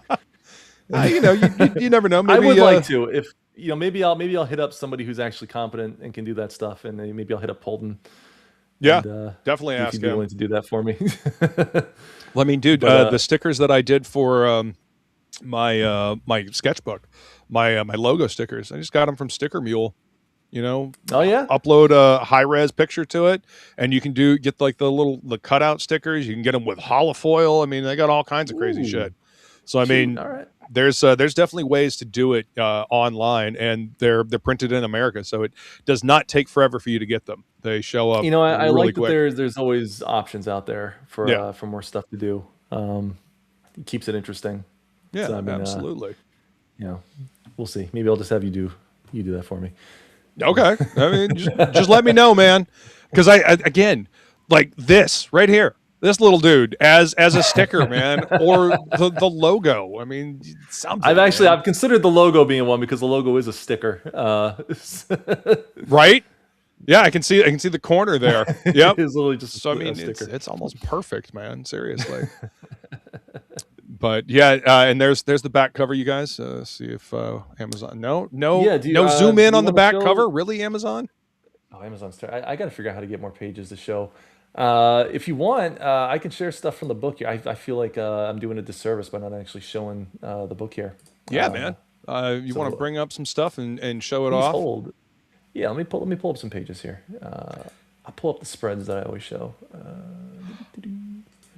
C: You know, you never know. Maybe,
D: I would like to. If you know, maybe I'll hit up somebody who's actually competent and can do that stuff, and then maybe I'll hit up Polden.
C: Yeah, definitely ask
D: if you'd be willing to do that for me.
C: Well, I mean, dude, the stickers that I did for my sketchbook, my logo stickers, I just got them from Sticker Mule. You know, upload a high res picture to it, and you can get like the cutout stickers. You can get them with holofoil. I mean, they got all kinds of crazy shit. So I mean,
D: all right.
C: There's definitely ways to do it online, and they're printed in America, so it does not take forever for you to get them. They show up.
D: You know, I
C: really
D: like
C: quick.
D: that there's always options out there for more stuff to do. It keeps it interesting.
C: Yeah,
D: so, I mean,
C: absolutely.
D: You know, we'll see. Maybe I'll just have you do that for me.
C: Okay. I mean, just let me know, man. Because I again, like this right here, this little dude as a sticker, man, or the logo. I mean, something.
D: I've considered the logo being one because the logo is a sticker.
C: Right? Yeah, I can see the corner there. Yep.
D: It's literally just
C: so I mean,
D: sticker.
C: it's almost perfect, man. Seriously. But yeah, and there's the back cover, you guys. See if Amazon. No, zoom in on the back cover. Really, Amazon?
D: Oh, Amazon's. I got to figure out how to get more pages to show. If you want, I can share stuff from the book here. I feel like I'm doing a disservice by not actually showing the book here.
C: Yeah, man. You want to bring up some stuff and show it off?
D: Hold. Yeah, let me pull up some pages here. I'll pull up the spreads that I always show.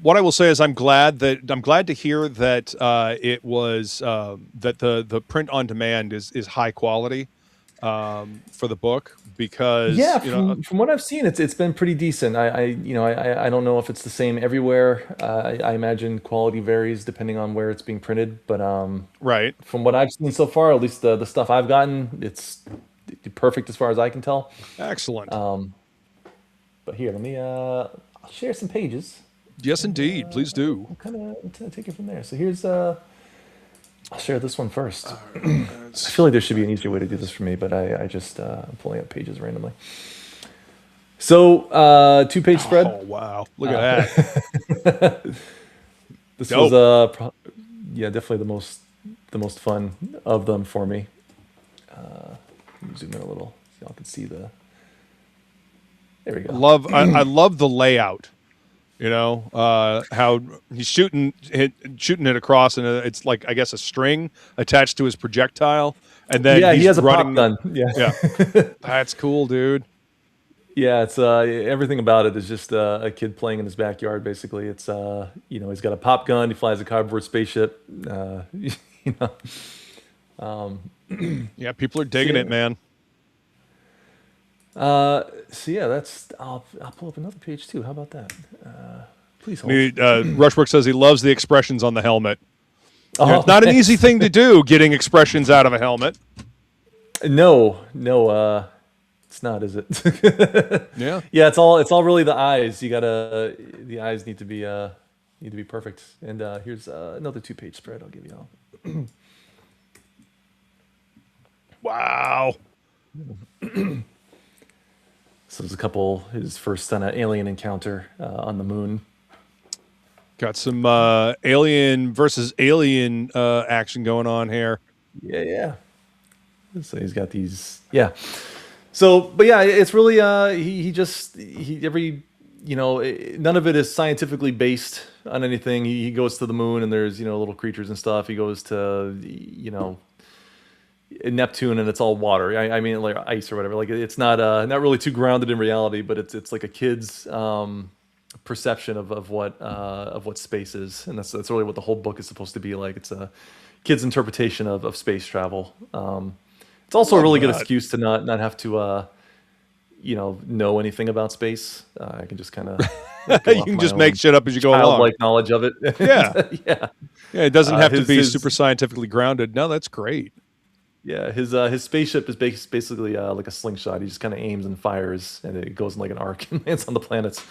C: What I will say is I'm glad to hear that it was that the print on demand is high quality, for the book because
D: Yeah,
C: you know,
D: from what I've seen, it's been pretty decent. I don't know if it's the same everywhere. I imagine quality varies depending on where it's being printed, but
C: right.
D: from what I've seen so far, at least the stuff I've gotten, it's perfect as far as I can tell.
C: Excellent.
D: But here, let me I'll share some pages.
C: Yes, indeed. Please do.
D: I'll kind of take it from there. So here's I'll share this one first. I feel like there should be an easier way to do this for me, but I just I'm pulling up pages randomly. So 2-page spread.
C: Oh wow! Look at that.
D: This
C: Dope.
D: was yeah, definitely the most fun of them for me. Let me zoom in a little so y'all can see the. There we go.
C: I love the layout. You know how he's shooting it across, and it's like, I guess, a string attached to his projectile, and then
D: yeah,
C: he's
D: he has
C: running.
D: a pop gun. Yeah,
C: That's cool, dude.
D: yeah. It's everything about it is just a kid playing in his backyard. Basically, it's you know, he's got a pop gun. He flies a cardboard spaceship. You know.
C: Yeah, people are digging it, man.
D: So yeah, that's I'll pull up another page too. How about that? Please hold.
C: Rushbrook says he loves the expressions on the helmet.
D: Oh,
C: It's not an easy thing to do, getting expressions out of a helmet.
D: No, it's not, is it?
C: Yeah.
D: Yeah, it's all really the eyes. The eyes need to be perfect. And here's another 2-page spread I'll give you all.
C: Wow.
D: So there's his first kind of alien encounter on the moon.
C: Got some alien versus alien action going on here.
D: Yeah. So he's got these, yeah. So, but yeah, it's really you know, none of it is scientifically based on anything. He goes to the moon and there's, you know, little creatures and stuff. He goes to, you know, Neptune and it's all water. I mean, like ice or whatever. Like it's not really too grounded in reality, but it's like a kid's perception of what space is, and that's really what the whole book is supposed to be like. It's a kid's interpretation of space travel. It's also a really good excuse to not have to you know anything about space. I can just kind of
C: You can just make shit up as you go along.
D: Like knowledge of it.
C: Yeah.
D: Yeah.
C: It doesn't have to be super scientifically grounded. No, that's great.
D: Yeah, his spaceship is basically like a slingshot. He just kind of aims and fires, and it goes in like an arc and lands on the planets.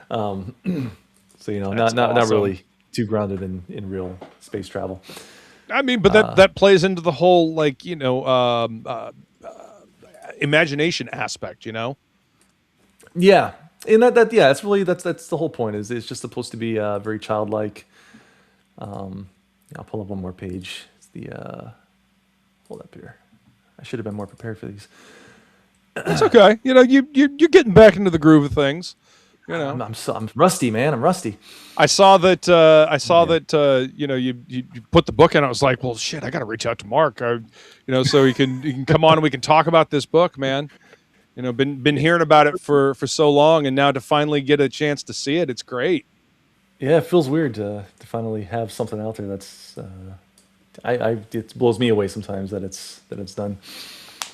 D: So you know,
C: That's
D: not
C: awesome.
D: really too grounded in real space travel.
C: I mean, but that plays into the whole, like, you know, imagination aspect, you know?
D: Yeah, and that yeah, that's the whole point. Is it's just supposed to be very childlike. I'll pull up one more page. It's the hold up here. I should have been more prepared for these.
C: It's okay. You know, you're getting back into the groove of things. You know,
D: I'm rusty, man. I'm rusty.
C: I saw that. You know, you put the book in. I was like, well, shit. I got to reach out to Mark. You know, so he can come on and we can talk about this book, man. You know, been hearing about it for so long, and now to finally get a chance to see it, it's great.
D: Yeah, it feels weird to finally have something out there that's. It blows me away sometimes that it's done.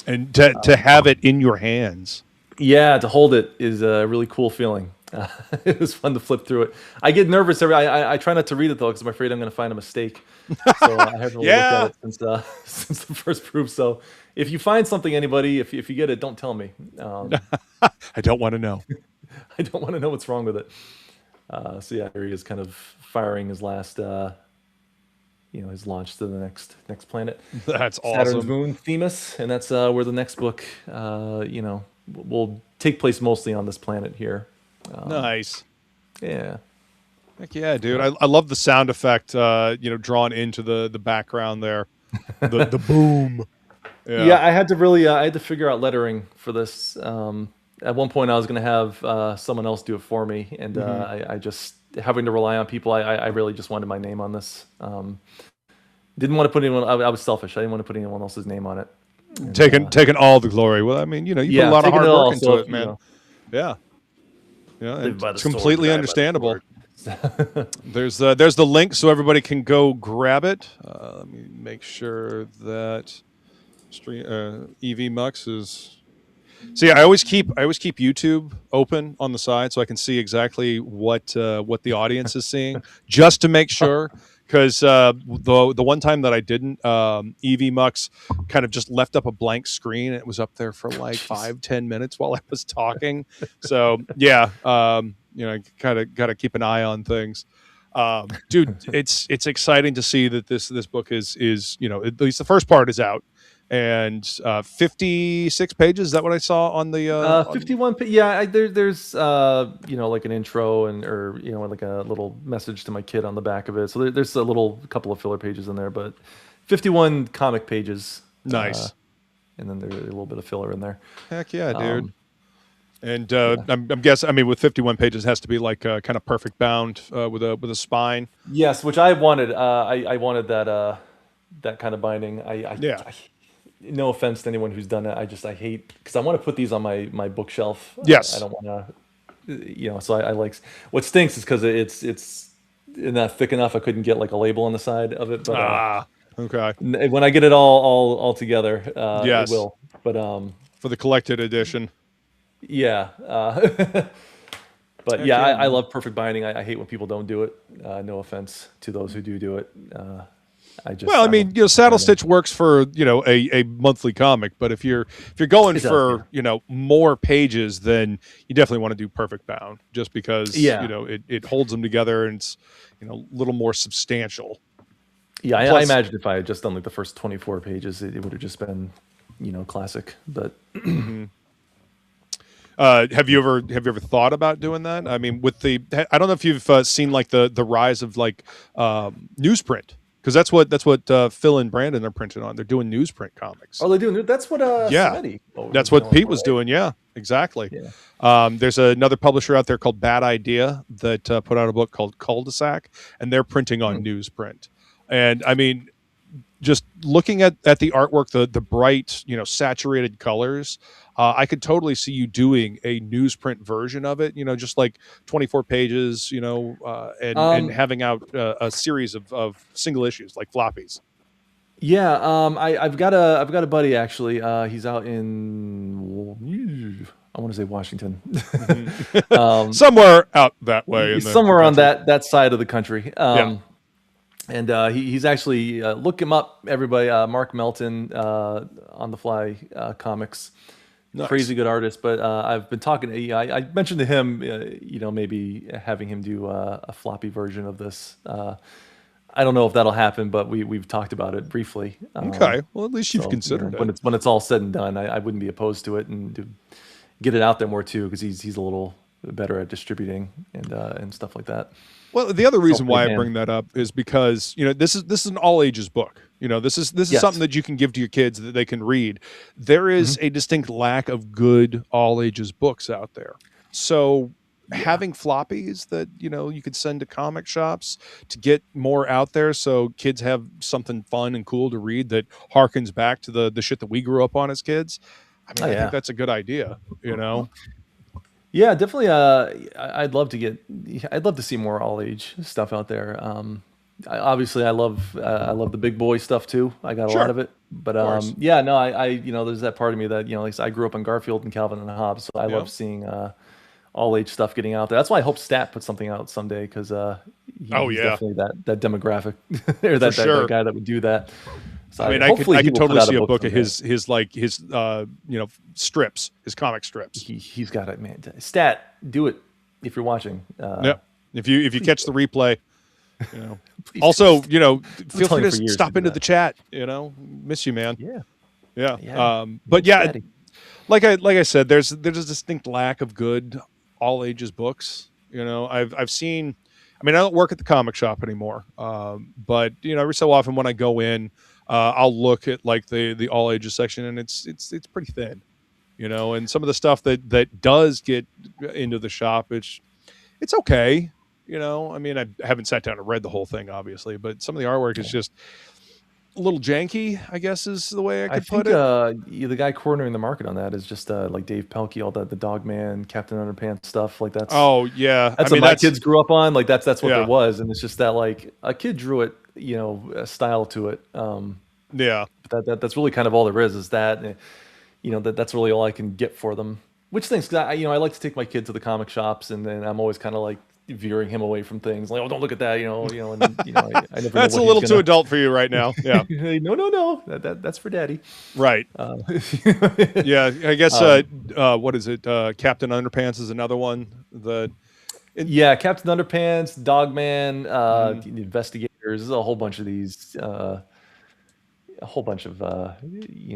C: And to have it in your hands.
D: Yeah, to hold it is a really cool feeling. It was fun to flip through it. I get nervous I try not to read it though because I'm afraid I'm going to find a mistake. So I haven't really looked at it since the first proof. So if you find something, anybody, if you get it, don't tell me.
C: I don't want to know.
D: I don't want to know what's wrong with it. So yeah, here he is, kind of firing his last. His launch to the next planet.
C: That's
D: Saturn's
C: awesome.
D: moon, Themis, and that's where the next book, will take place mostly on this planet here.
C: Nice.
D: Yeah.
C: Heck yeah, dude. I love the sound effect, drawn into the background there. The boom.
D: Yeah, I had to figure out lettering for this. At one point I was going to have someone else do it for me, and I just, having to rely on people, I really just wanted my name on this. Didn't want to put anyone, I was selfish. I didn't want to put anyone else's name on it. And,
C: taking all the glory. Well, I mean, you put a lot of hard work into it, man. Yeah. Yeah, it's completely understandable. There's the link so everybody can go grab it. Let me make sure that EV Mux is. See, I always keep YouTube open on the side so I can see exactly what the audience is seeing, just to make sure. Because the one time that I didn't, EV Mux kind of just left up a blank screen. It was up there for like 5-10 minutes while I was talking. So yeah, kind of got to keep an eye on things. Dude, it's exciting to see that this book is at least the first part is out. And 56 pages. Is that what I saw on the
D: 51? Yeah, there's like an intro or like a little message to my kid on the back of it. So there's a couple of filler pages in there, but 51 comic pages.
C: Nice.
D: And then there's a little bit of filler in there.
C: Heck yeah, dude. And I'm guessing. I mean, with 51 pages, it has to be like kind of perfect bound with a spine.
D: Yes, which I wanted. I wanted that kind of binding. No offense to anyone who's done it. I hate, because I want to put these on my bookshelf.
C: Yes.
D: I don't want to, so I like, what stinks is because it's not thick enough. I couldn't get like a label on the side of it. But
C: okay.
D: When I get it all together,
C: yes.
D: it will. But
C: for the collected edition.
D: Yeah. But yeah, I love perfect binding. I hate when people don't do it. No offense to those who do it.
C: I mean, Saddle Stitch works for a monthly comic, but if you're going for more pages, then you definitely want to do perfect bound, just because it holds them together and it's a little more substantial.
D: Yeah, I imagine if I had just done like the first 24 pages, it would have just been classic. But
C: have you ever thought about doing that? I mean, I don't know if you've seen like the rise of like newsprint. Because that's what Phil and Brandon are printing on. They're doing newsprint comics.
D: Oh, they're doing. That's what.
C: That's what Pete was doing. Yeah, exactly. Yeah. There's another publisher out there called Bad Idea that put out a book called Cul-de-sac, and they're printing on newsprint. And I mean, just looking at the artwork, the bright, saturated colors, I could totally see you doing a newsprint version of it, just like 24 pages, and having out a series of single issues like floppies.
D: Yeah, I've got a buddy actually. He's out in, I want to say Washington,
C: somewhere out that way.
D: Somewhere on that side of the country. And he's actually, look him up, everybody. Mark Melton, On the Fly Comics. Nice. Crazy good artist. But I've been talking, I mentioned to him, maybe having him do a floppy version of this. I don't know if that'll happen, but we've talked about it briefly.
C: Okay. Well, at least you've considered it.
D: When it's all said and done, I wouldn't be opposed to it, and to get it out there more too, because he's a little better at distributing and stuff like that.
C: Well, the other reason why I bring that up is because this is an all ages book. This is something that you can give to your kids that they can read. There is a distinct lack of good all ages books out there. So having floppies that you could send to comic shops to get more out there, so kids have something fun and cool to read that harkens back to the shit that we grew up on as kids. I mean, I think that's a good idea.
D: Yeah, definitely. I'd love to see more all age stuff out there. Obviously, I love the big boy stuff too. I got a lot of it, but there's that part of me that like I grew up on Garfield and Calvin and Hobbes, so I love seeing all age stuff getting out there. That's why I hope Stat puts something out someday, because he's definitely that demographic or that guy that would do that. So
C: I could totally see a book of his strips, his comic strips.
D: He's got it, man. Stat, do it if you're watching.
C: If you catch the replay, also feel free to stop into the chat. Miss you, man. Yeah. But yeah, like I said, there's a distinct lack of good all ages books. I've seen. I mean, I don't work at the comic shop anymore, but every so often when I go in, I'll look at like the all ages section, and it's pretty thin, and some of the stuff that does get into the shop, it's okay. I mean, I haven't sat down and read the whole thing, obviously, but some of the artwork is just a little janky, I guess is the way I could put it.
D: The guy cornering the market on that is just like Dave Pelkey, all the Dog Man, Captain Underpants stuff. Like that's that's what my kids grew up on. Like that's what there was, and it's just that like a kid drew it, a style to it.
C: Yeah.
D: That's really kind of all there is that. That's really all I can get for them. Which things, 'cause I like to take my kid to the comic shops, and then I'm always kind of like veering him away from things like, oh, don't look at that, and I never
C: That's
D: know
C: a
D: what
C: little
D: he's
C: too
D: gonna.
C: adult for you right now. Yeah.
D: No, that's for daddy.
C: Right. Yeah. I guess, what is it? Captain Underpants is another one that.
D: Yeah, Captain Underpants, Dogman, the Investigators. There's a whole bunch of these,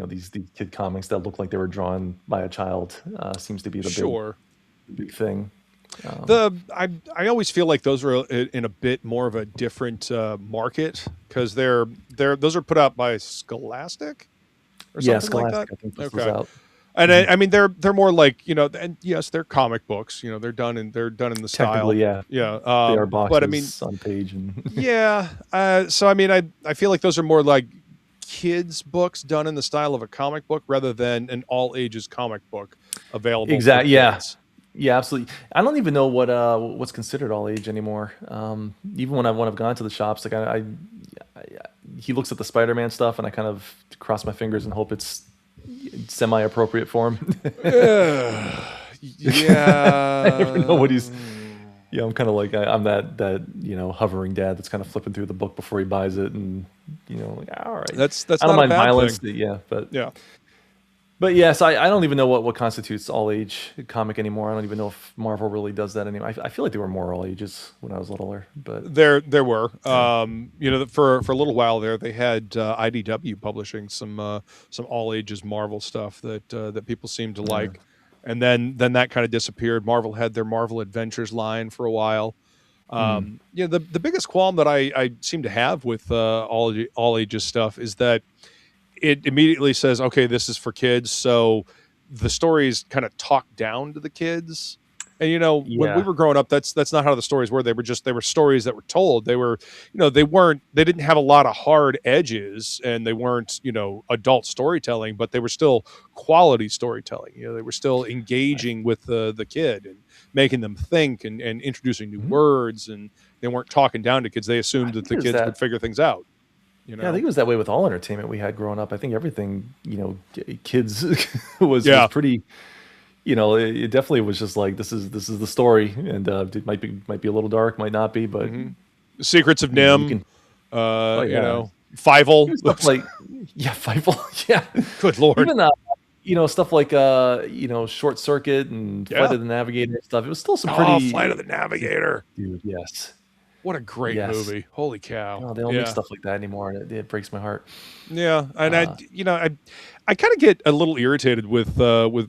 D: these kid comics that look like they were drawn by a child. Seems to be the big thing.
C: I always feel like those are in a bit more of a different market because those are put out by Scholastic or something like that.
D: I think this was out.
C: And I mean they're more like and yes, they're comic books. They're done in the style.
D: Yeah.
C: They
D: are boxes
C: but I mean
D: on page and
C: yeah. So I mean I feel like those are more like kids books done in the style of a comic book rather than an all ages comic book available.
D: Exactly. Yeah, absolutely. I don't even know what's considered all age anymore. Even when I've gone to the shops, like he looks at the Spider-Man stuff, and I kind of cross my fingers and hope it's semi-appropriate for him.
C: Yeah.
D: I never know what he's. Yeah, I'm kind of like I'm that hovering dad that's kind of flipping through the book before he buys it, and like all right,
C: that's
D: I don't
C: not
D: mind
C: a bad
D: violence.
C: thing.
D: Yeah,
C: yeah.
D: But yeah, so I don't even know what constitutes all age comic anymore. I don't even know if Marvel really does that anymore. I feel like they were more all ages when I was littler, but
C: there were. For a little while there, they had IDW publishing some all ages Marvel stuff that people seemed to like, and then that kind of disappeared. Marvel had their Marvel Adventures line for a while. The biggest qualm that I seem to have with all ages stuff is that it immediately says, okay, this is for kids. So the stories kind of talk down to the kids. And, when we were growing up, that's not how the stories were. They were stories that were told. They were, they didn't have a lot of hard edges, and they weren't, adult storytelling, but they were still quality storytelling. They were still engaging with the kid and making them think and introducing new words. And they weren't talking down to kids. They assumed that the kids would figure things out.
D: Yeah, I think it was that way with all entertainment we had growing up. I think everything, kids was pretty, it definitely was just like, this is the story, and it might be a little dark, might not be, but
C: Secrets of Nim, Fievel,
D: Fievel, yeah.
C: Good Lord.
D: Even stuff like Short Circuit and Flight of the Navigator and stuff. It was still some pretty
C: Flight of the Navigator,
D: dude. Yes.
C: What a great movie! Holy cow!
D: No, they don't make stuff like that anymore, and it breaks my heart.
C: Yeah, and I kind of get a little irritated with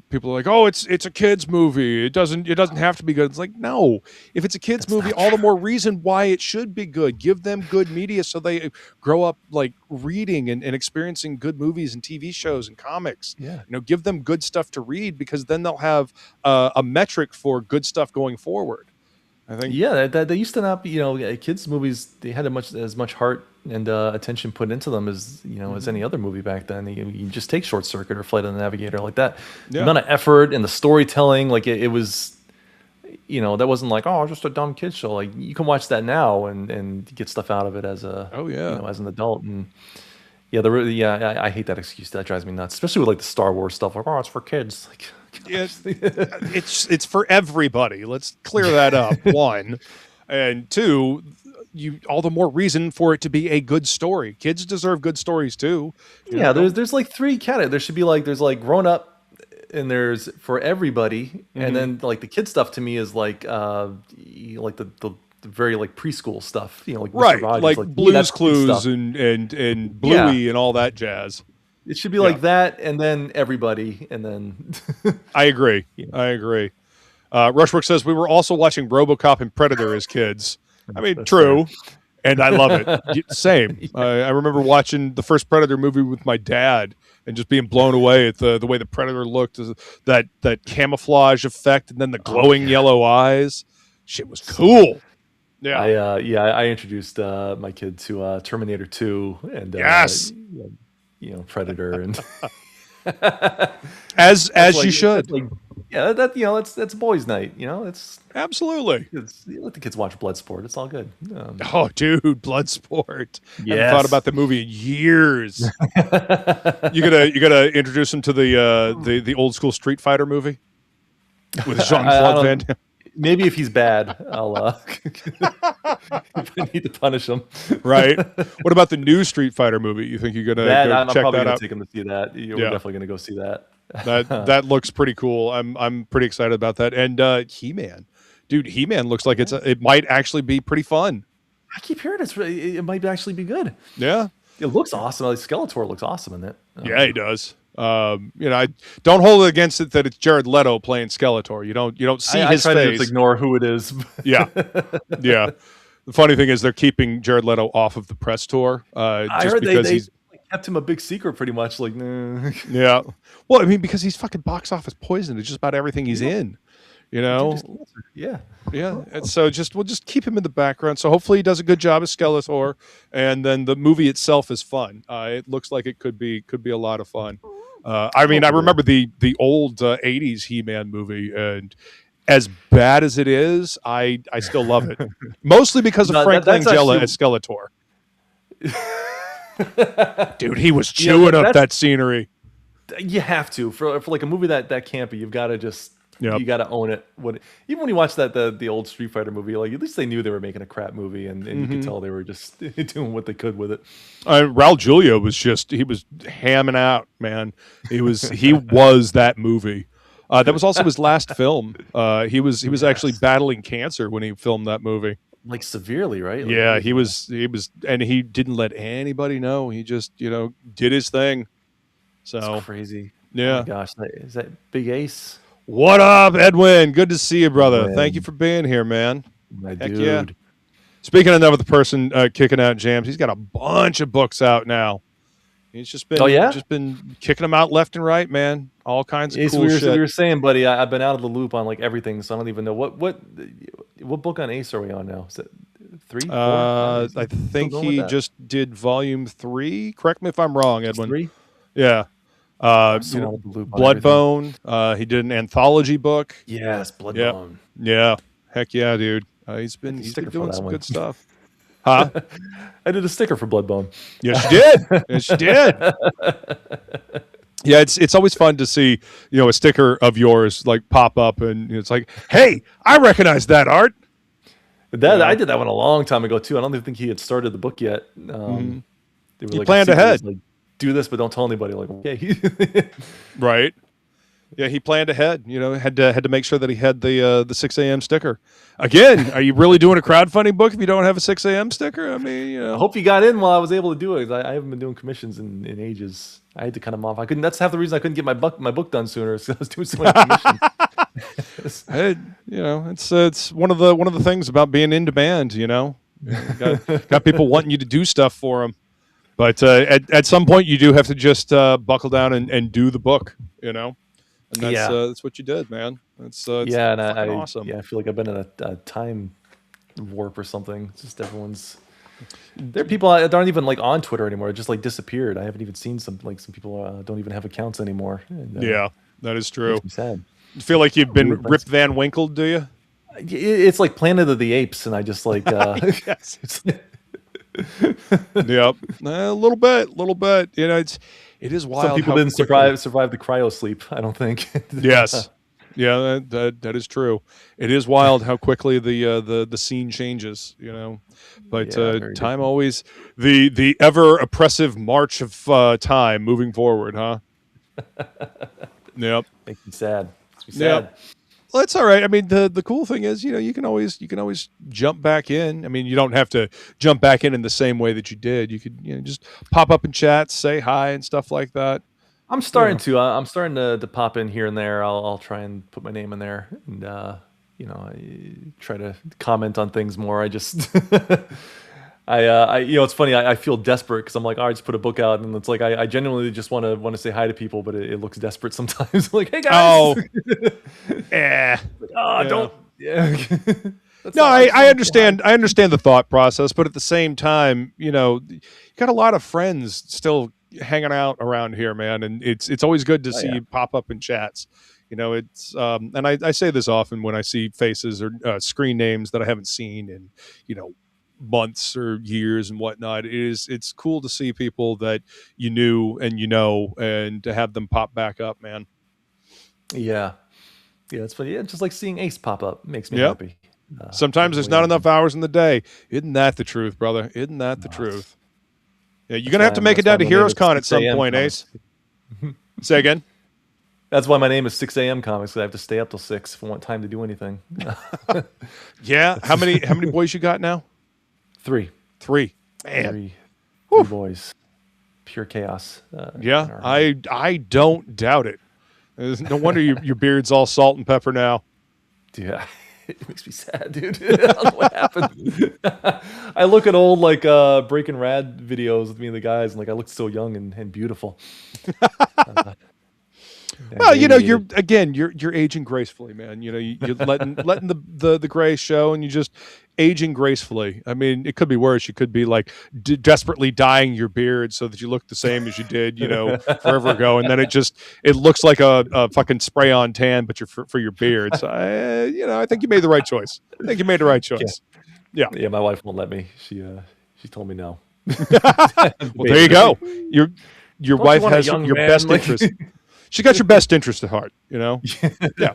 C: people like, oh, it's a kids movie. It doesn't have to be good. It's like, no, if it's a kids movie, all the more reason why it should be good. Give them good media so they grow up like reading and experiencing good movies and TV shows and comics.
D: Yeah,
C: give them good stuff to read, because then they'll have a metric for good stuff going forward. I think.
D: Yeah, they used to not be, kids movies. They had as much heart and attention put into them as as any other movie back then. You just take Short Circuit or Flight of the Navigator like that. The amount of effort and the storytelling, like it was, that wasn't like, oh, just a dumb kids show. Like you can watch that now and get stuff out of it as as an adult. And I hate that excuse. That drives me nuts, especially with like the Star Wars stuff. Like, oh, it's for kids. Like.
C: It's for everybody. Let's clear that up. One, and two, all the more reason for it to be a good story. Kids deserve good stories too.
D: There's like three categories. There should be there's grown up, and there's for everybody, and then like the kid stuff to me is like the very preschool stuff.
C: Right,
D: Mr. Rogers,
C: like Blue's Clues and Bluey and all that jazz.
D: It should be like that, and then everybody, and then.
C: I agree. Rushbrook says we were also watching RoboCop and Predator as kids. I mean, true, and I love it. Same. I remember watching the first Predator movie with my dad and just being blown away at the way the Predator looked, that camouflage effect, and then the glowing yellow eyes. Shit was cool. Yeah.
D: I introduced my kid to Terminator 2 and
C: yes.
D: Predator and
C: as you should.
D: Yeah, that's boys' night. It's
C: Absolutely.
D: let the kids watch Bloodsport. It's all good.
C: Oh, dude, Bloodsport. Haven't
D: Yes.
C: thought about the movie in years. You gotta introduce him to the old school Street Fighter movie with Jean-Claude Van Damme.
D: Maybe if he's bad, I'll if I need to punish him.
C: Right. What about the new Street Fighter movie? You think you're gonna
D: I'm
C: check
D: probably
C: that
D: gonna
C: out?
D: take him to see that. We're definitely gonna go see that.
C: That looks pretty cool. I'm pretty excited about that. And He-Man, dude, He-Man looks like it might actually be pretty fun.
D: I keep hearing it might actually be good.
C: Yeah,
D: it looks awesome. Like Skeletor looks awesome in it.
C: Yeah, he does. I don't hold it against it that it's Jared Leto playing Skeletor. You don't see his
D: I try
C: face.
D: to just ignore who it is.
C: Yeah. The funny thing is they're keeping Jared Leto off of the press tour.
D: I
C: just
D: heard
C: because
D: they kept him a big secret, pretty much. Like, nah.
C: Yeah. Well, I mean, because he's fucking box office poison. It's just about everything he's in.
D: Yeah.
C: And so we'll just keep him in the background. So hopefully he does a good job as Skeletor, and then the movie itself is fun. It looks like it could be a lot of fun. I remember the old '80s He-Man movie, and as bad as it is, I still love it. Mostly because of Frank Langella as Skeletor. Dude, he was chewing up that scenery.
D: You have to for like a movie that campy. You've got to just
C: Yep.
D: you got to own it. Even when you watch the old Street Fighter movie, like at least they knew they were making a crap movie, and you could tell they were just doing what they could with it.
C: Raul Julia was hamming out, man. He was that movie. That was also his last film. He was actually battling cancer when he filmed that movie.
D: Like severely, right? Like,
C: yeah, he was, and he didn't let anybody know. He just, did his thing. So
D: that's crazy.
C: Yeah.
D: Oh my gosh, is that Big Ace?
C: What up, Edwin? Good to see you, brother. Edwin. Thank you for being here, man.
D: My
C: Heck
D: dude.
C: Yeah. Speaking of another person kicking out jams, he's got a bunch of books out now. He's just been kicking them out left and right, man. All kinds of cool shit.
D: We were saying, buddy, I've been out of the loop on like everything, so I don't even know what book on Ace are we on now? Is it 3? 4?
C: I think he just did volume 3. Correct me if I'm wrong, Edwin.
D: 3?
C: Yeah. Bloodbone. He did an anthology book.
D: Yes, Bloodbone.
C: Yeah. Heck yeah, dude. He's been doing some good stuff. Huh?
D: I did a sticker for Bloodbone.
C: Yes, you did. Yes, you did. Yeah, it's always fun to see, a sticker of yours like pop up, and it's like, hey, I recognize that art.
D: I did that one a long time ago too. I don't even think he had started the book yet.
C: He planned ahead.
D: Like, do this, but don't tell anybody. Like, okay,
C: right? Yeah, he planned ahead. Had to make sure that he had the 6 a.m. sticker. Again, are you really doing a crowdfunding book if you don't have a 6 a.m. sticker? I mean,
D: I hope you got in while I was able to do it. I haven't been doing commissions in ages. I had to cut them off. I couldn't. That's half the reason I couldn't get my book done sooner. Because I was doing so many commissions.
C: It's one of the things about being in demand. Got people wanting you to do stuff for them. But at some point, you do have to just buckle down and do the book, And that's what you did, man. It's awesome.
D: Yeah, I feel like I've been in a time warp or something. It's just everyone's. There are people that aren't even like on Twitter anymore. It just like disappeared. I haven't even seen some people don't even have accounts anymore. And,
C: yeah, that is true.
D: Makes me sad.
C: You feel like you've been Rip Van Winkle, do you?
D: It's like Planet of the Apes, and I just like.
C: Yes. Yep, a little bit. It is wild.
D: Some people didn't survive the cryo sleep. I don't think.
C: Yes, yeah, that is true. It is wild how quickly the scene changes. But time always the ever oppressive march of time moving forward, huh? Yep,
D: makes me sad.
C: Yep. Well, it's all right. I mean, the cool thing is, you can always jump back in. I mean, you don't have to jump back in the same way that you did. You could just pop up in chats, say hi, and stuff like that.
D: I'm starting to pop in here and there. I'll try and put my name in there, and I try to comment on things more. I just it's funny. I feel desperate because I'm like, all right, just put a book out, and it's like I genuinely just want to say hi to people, but it looks desperate sometimes. Like, hey guys. Don't. Yeah.
C: No, I understand. I understand the thought process, but at the same time, you got a lot of friends still hanging out around here, man, and it's always good to see you pop up in chats. You know, it's and I say this often when I see faces or screen names that I haven't seen in, you know, months or years and whatnot. It's cool to see people that you knew and you know, and to have them pop back up, man.
D: Yeah. Yeah, it's funny. Yeah, just like seeing Ace pop up makes me
C: Yep.
D: happy.
C: Sometimes there's not enough hours in the day. Isn't that the truth, brother? Isn't that the truth? Yeah, you're gonna have to make it down to Heroes Con at some point, Ace. Say again.
D: That's why my name is 6 a.m. Comics. I have to stay up till 6 if I want time to do anything.
C: Yeah. How many boys you got now?
D: 3.
C: Man.
D: Three boys. Pure chaos.
C: Yeah, I don't doubt it. No wonder your beard's all salt and pepper now.
D: Yeah, it makes me sad, dude. I don't know what happened. I look at old like Breaking Rad videos with me and the guys, and like I look so young and beautiful.
C: Well, you know, you're aging gracefully, man. You know, you're letting the gray show, and you just aging gracefully. I mean, it could be worse. You could be like desperately dyeing your beard so that you look the same as you did, you know, forever ago, and then it looks like a fucking spray on tan, but you're for your beard. So, I think you made the right choice. Yeah.
D: Yeah, my wife won't let me. She told me no.
C: Well, there you go. Your wife has your best interest. She got your best interest at heart, you know? Yeah.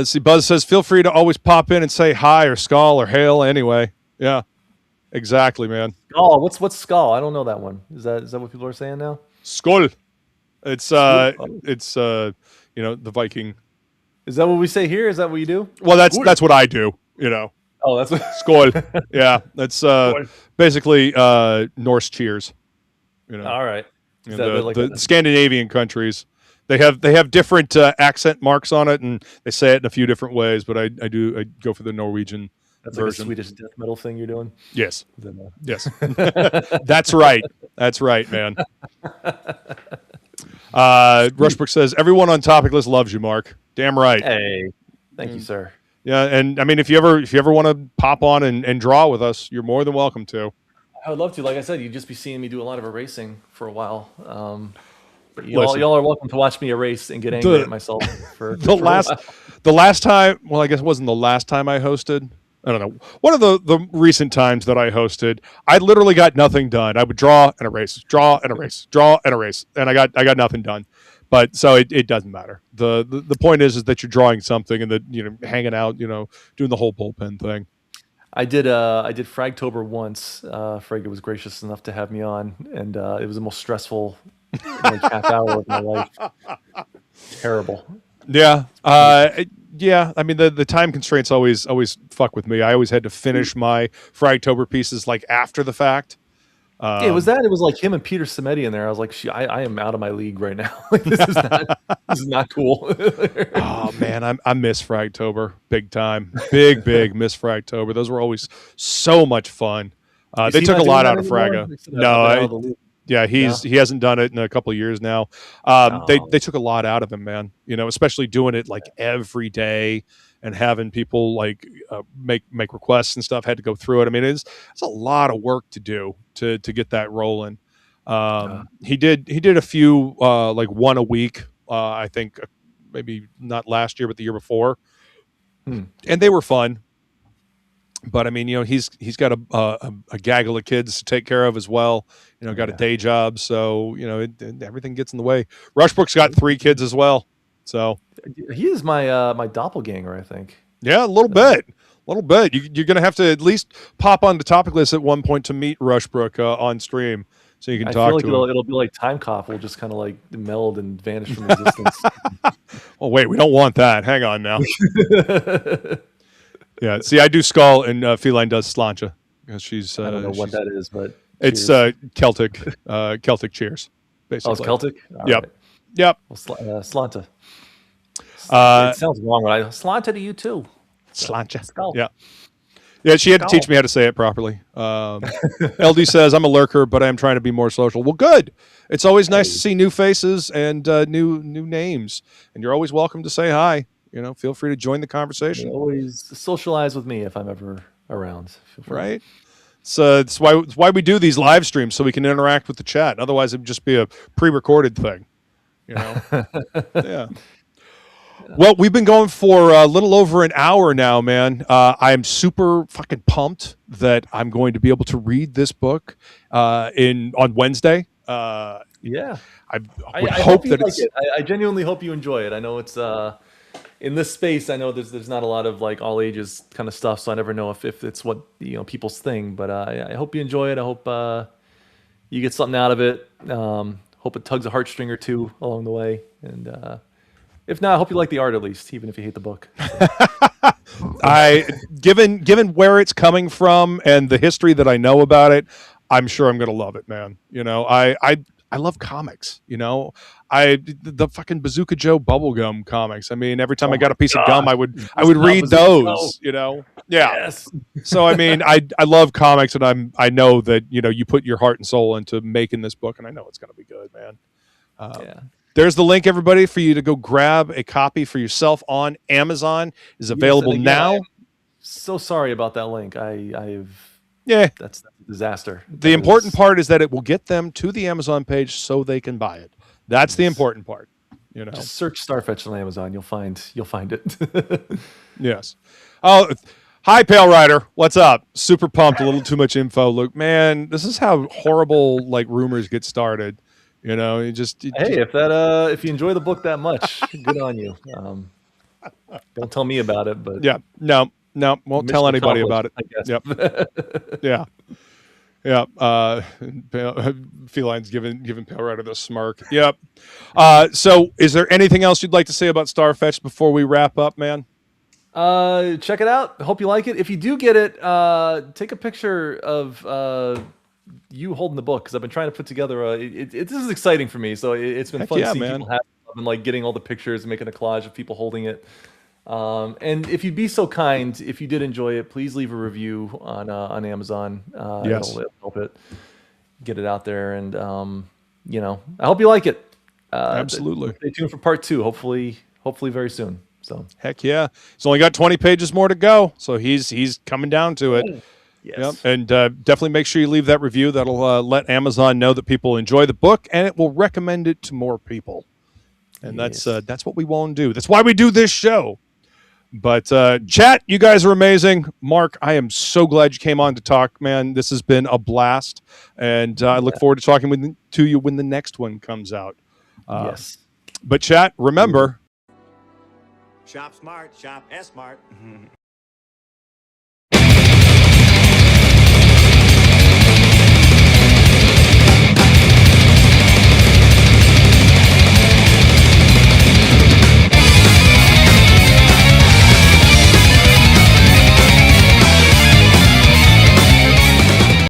C: See, Buzz says, feel free to always pop in and say hi or skull or hail anyway. Yeah, exactly, man.
D: Oh, what's skull? I don't know that one. Is that what people are saying now?
C: Skull. It's the Viking.
D: Is that what we say here? Is that what you do?
C: Well, that's what I do, you know.
D: Oh, that's what
C: skull. Yeah, that's basically Norse cheers. You know.
D: All right.
C: The Scandinavian countries, they have different accent marks on it, and they say it in a few different ways. But I go for the Norwegian version.
D: Like a Swedish death metal thing you're doing.
C: Yes, yes, that's right. That's right, man. Rushbrook says everyone on Topic List loves you, Mark. Damn right.
D: Hey, thank you, sir.
C: Yeah, and I mean, if you ever want to pop on and draw with us, you're more than welcome to.
D: I would love to. Like I said, you'd just be seeing me do a lot of erasing for a while. But y'all are welcome to watch me erase and get angry at myself for
C: the last time. Well, I guess it wasn't the last time I hosted. I don't know. One of the recent times that I hosted, I literally got nothing done. I would draw and erase, draw and erase, draw and erase, and I got nothing done. But so it doesn't matter. The point is that you're drawing something and that hanging out, doing the whole bullpen thing.
D: I did Fragtober once. Frag was gracious enough to have me on, and it was the most stressful half hour of my life. Terrible.
C: Yeah. Yeah. I mean, the time constraints always fuck with me. I always had to finish my Fragtober pieces like after the fact.
D: It was like him and Peter Samedi in there. I was like, I am out of my league right now. This is not cool.
C: Oh man, I miss Fragtober big time. Big miss Fragtober. Those were always so much fun. They took a lot out of Fraga. No, he hasn't done it in a couple of years now. They took a lot out of him, man. Especially doing it like every day and having people like make requests and stuff. Had to go through it. I mean, it's a lot of work to do to get that rolling. He did a few like one a week. I think maybe not last year, but the year before, and they were fun. But I mean, he's got a gaggle of kids to take care of as well. Got a day job, so everything gets in the way. Rushbrook's got 3 kids as well, so
D: he is my doppelganger, I think.
C: Yeah, a little bit. You're gonna have to at least pop on the Topic List at one point to meet Rushbrook on stream, so you can talk to him.
D: It'll be like Time Cop. We'll just kind of like meld and vanish from existence.
C: Oh wait, we don't want that. Hang on now. Yeah, see, I do Skull and Feline does Slancha because she's.
D: I don't know what that is, but
C: it's Celtic cheers, basically.
D: Oh, it's Celtic.
C: Yep.
D: Well, Slanta. It sounds wrong, right? Slanta to you too.
C: Slancha. Skull. Yeah. She had to teach me how to say it properly. LD says I'm a lurker, but I am trying to be more social. Well, good. It's always nice to see new faces and new names, and you're always welcome to say hi. Feel free to join the conversation.
D: You always socialize with me if I'm ever around.
C: Right. So it's why we do these live streams, so we can interact with the chat. Otherwise, it'd just be a pre-recorded thing. You know? Yeah. Well, we've been going for a little over an hour now, man. I'm super fucking pumped that I'm going to be able to read this book on Wednesday.
D: Yeah,
C: I
D: I
C: hope
D: you
C: that
D: like
C: it's.
D: it. I genuinely hope you enjoy it. I know it's in this space. I know there's not a lot of like all ages kind of stuff, so I never know if it's what people's thing. But I hope you enjoy it. I hope you get something out of it. Hope it tugs a heartstring or two along the way, and if not, I hope you like the art at least, even if you hate the book.
C: Given where it's coming from and the history that I know about it, I'm sure I'm going to love it, man. You know, I love comics. You know, the fucking Bazooka Joe bubblegum comics. I mean, every time I got a piece of gum, I would read those. You know, yeah.
D: Yes.
C: So I mean, I love comics, and I know that you put your heart and soul into making this book, and I know it's going to be good, man.
D: Yeah.
C: There's the link, everybody, for you to go grab a copy for yourself on Amazon. Is available now.
D: I'm so sorry about that link.
C: Yeah,
D: that's a disaster.
C: The important part is that it will get them to the Amazon page so they can buy it. That's the important part.
D: Just search Starfetch on Amazon. You'll find it.
C: Yes. Oh, hi, Pale Rider. What's up? Super pumped. A little too much info, Luke. Man, this is how horrible rumors get started. Hey,
D: if you enjoy the book that much, good on you. Don't tell me about it, but
C: no, won't tell anybody about it.
D: I guess.
C: Yep. Yeah. Feline's giving Pale Rider the smirk. Yep. So is there anything else you'd like to say about Starfetch before we wrap up, man?
D: Check it out. Hope you like it. If you do get it, take a picture of you holding the book, because I've been trying to put together this is exciting for me, so it's been fun to see people have it and getting all the pictures and making a collage of people holding it. And if you'd be so kind, if you did enjoy it, please leave a review on Amazon.
C: Yes.
D: It'll help it get it out there, and I hope you like it.
C: Absolutely.
D: Stay tuned for part 2. Hopefully very soon. So
C: heck yeah, he's only got 20 pages more to go, so he's coming down to it.
D: Yes.
C: Yep. And definitely make sure you leave that review. That'll let Amazon know that people enjoy the book, and it will recommend it to more people. And that's what we want to do. That's why we do this show. But chat, you guys are amazing. Mark, I am so glad you came on to talk, man. This has been a blast, and I look forward to talking to you when the next one comes out.
D: Yes.
C: But chat, remember,
A: Shop smart, shop S smart.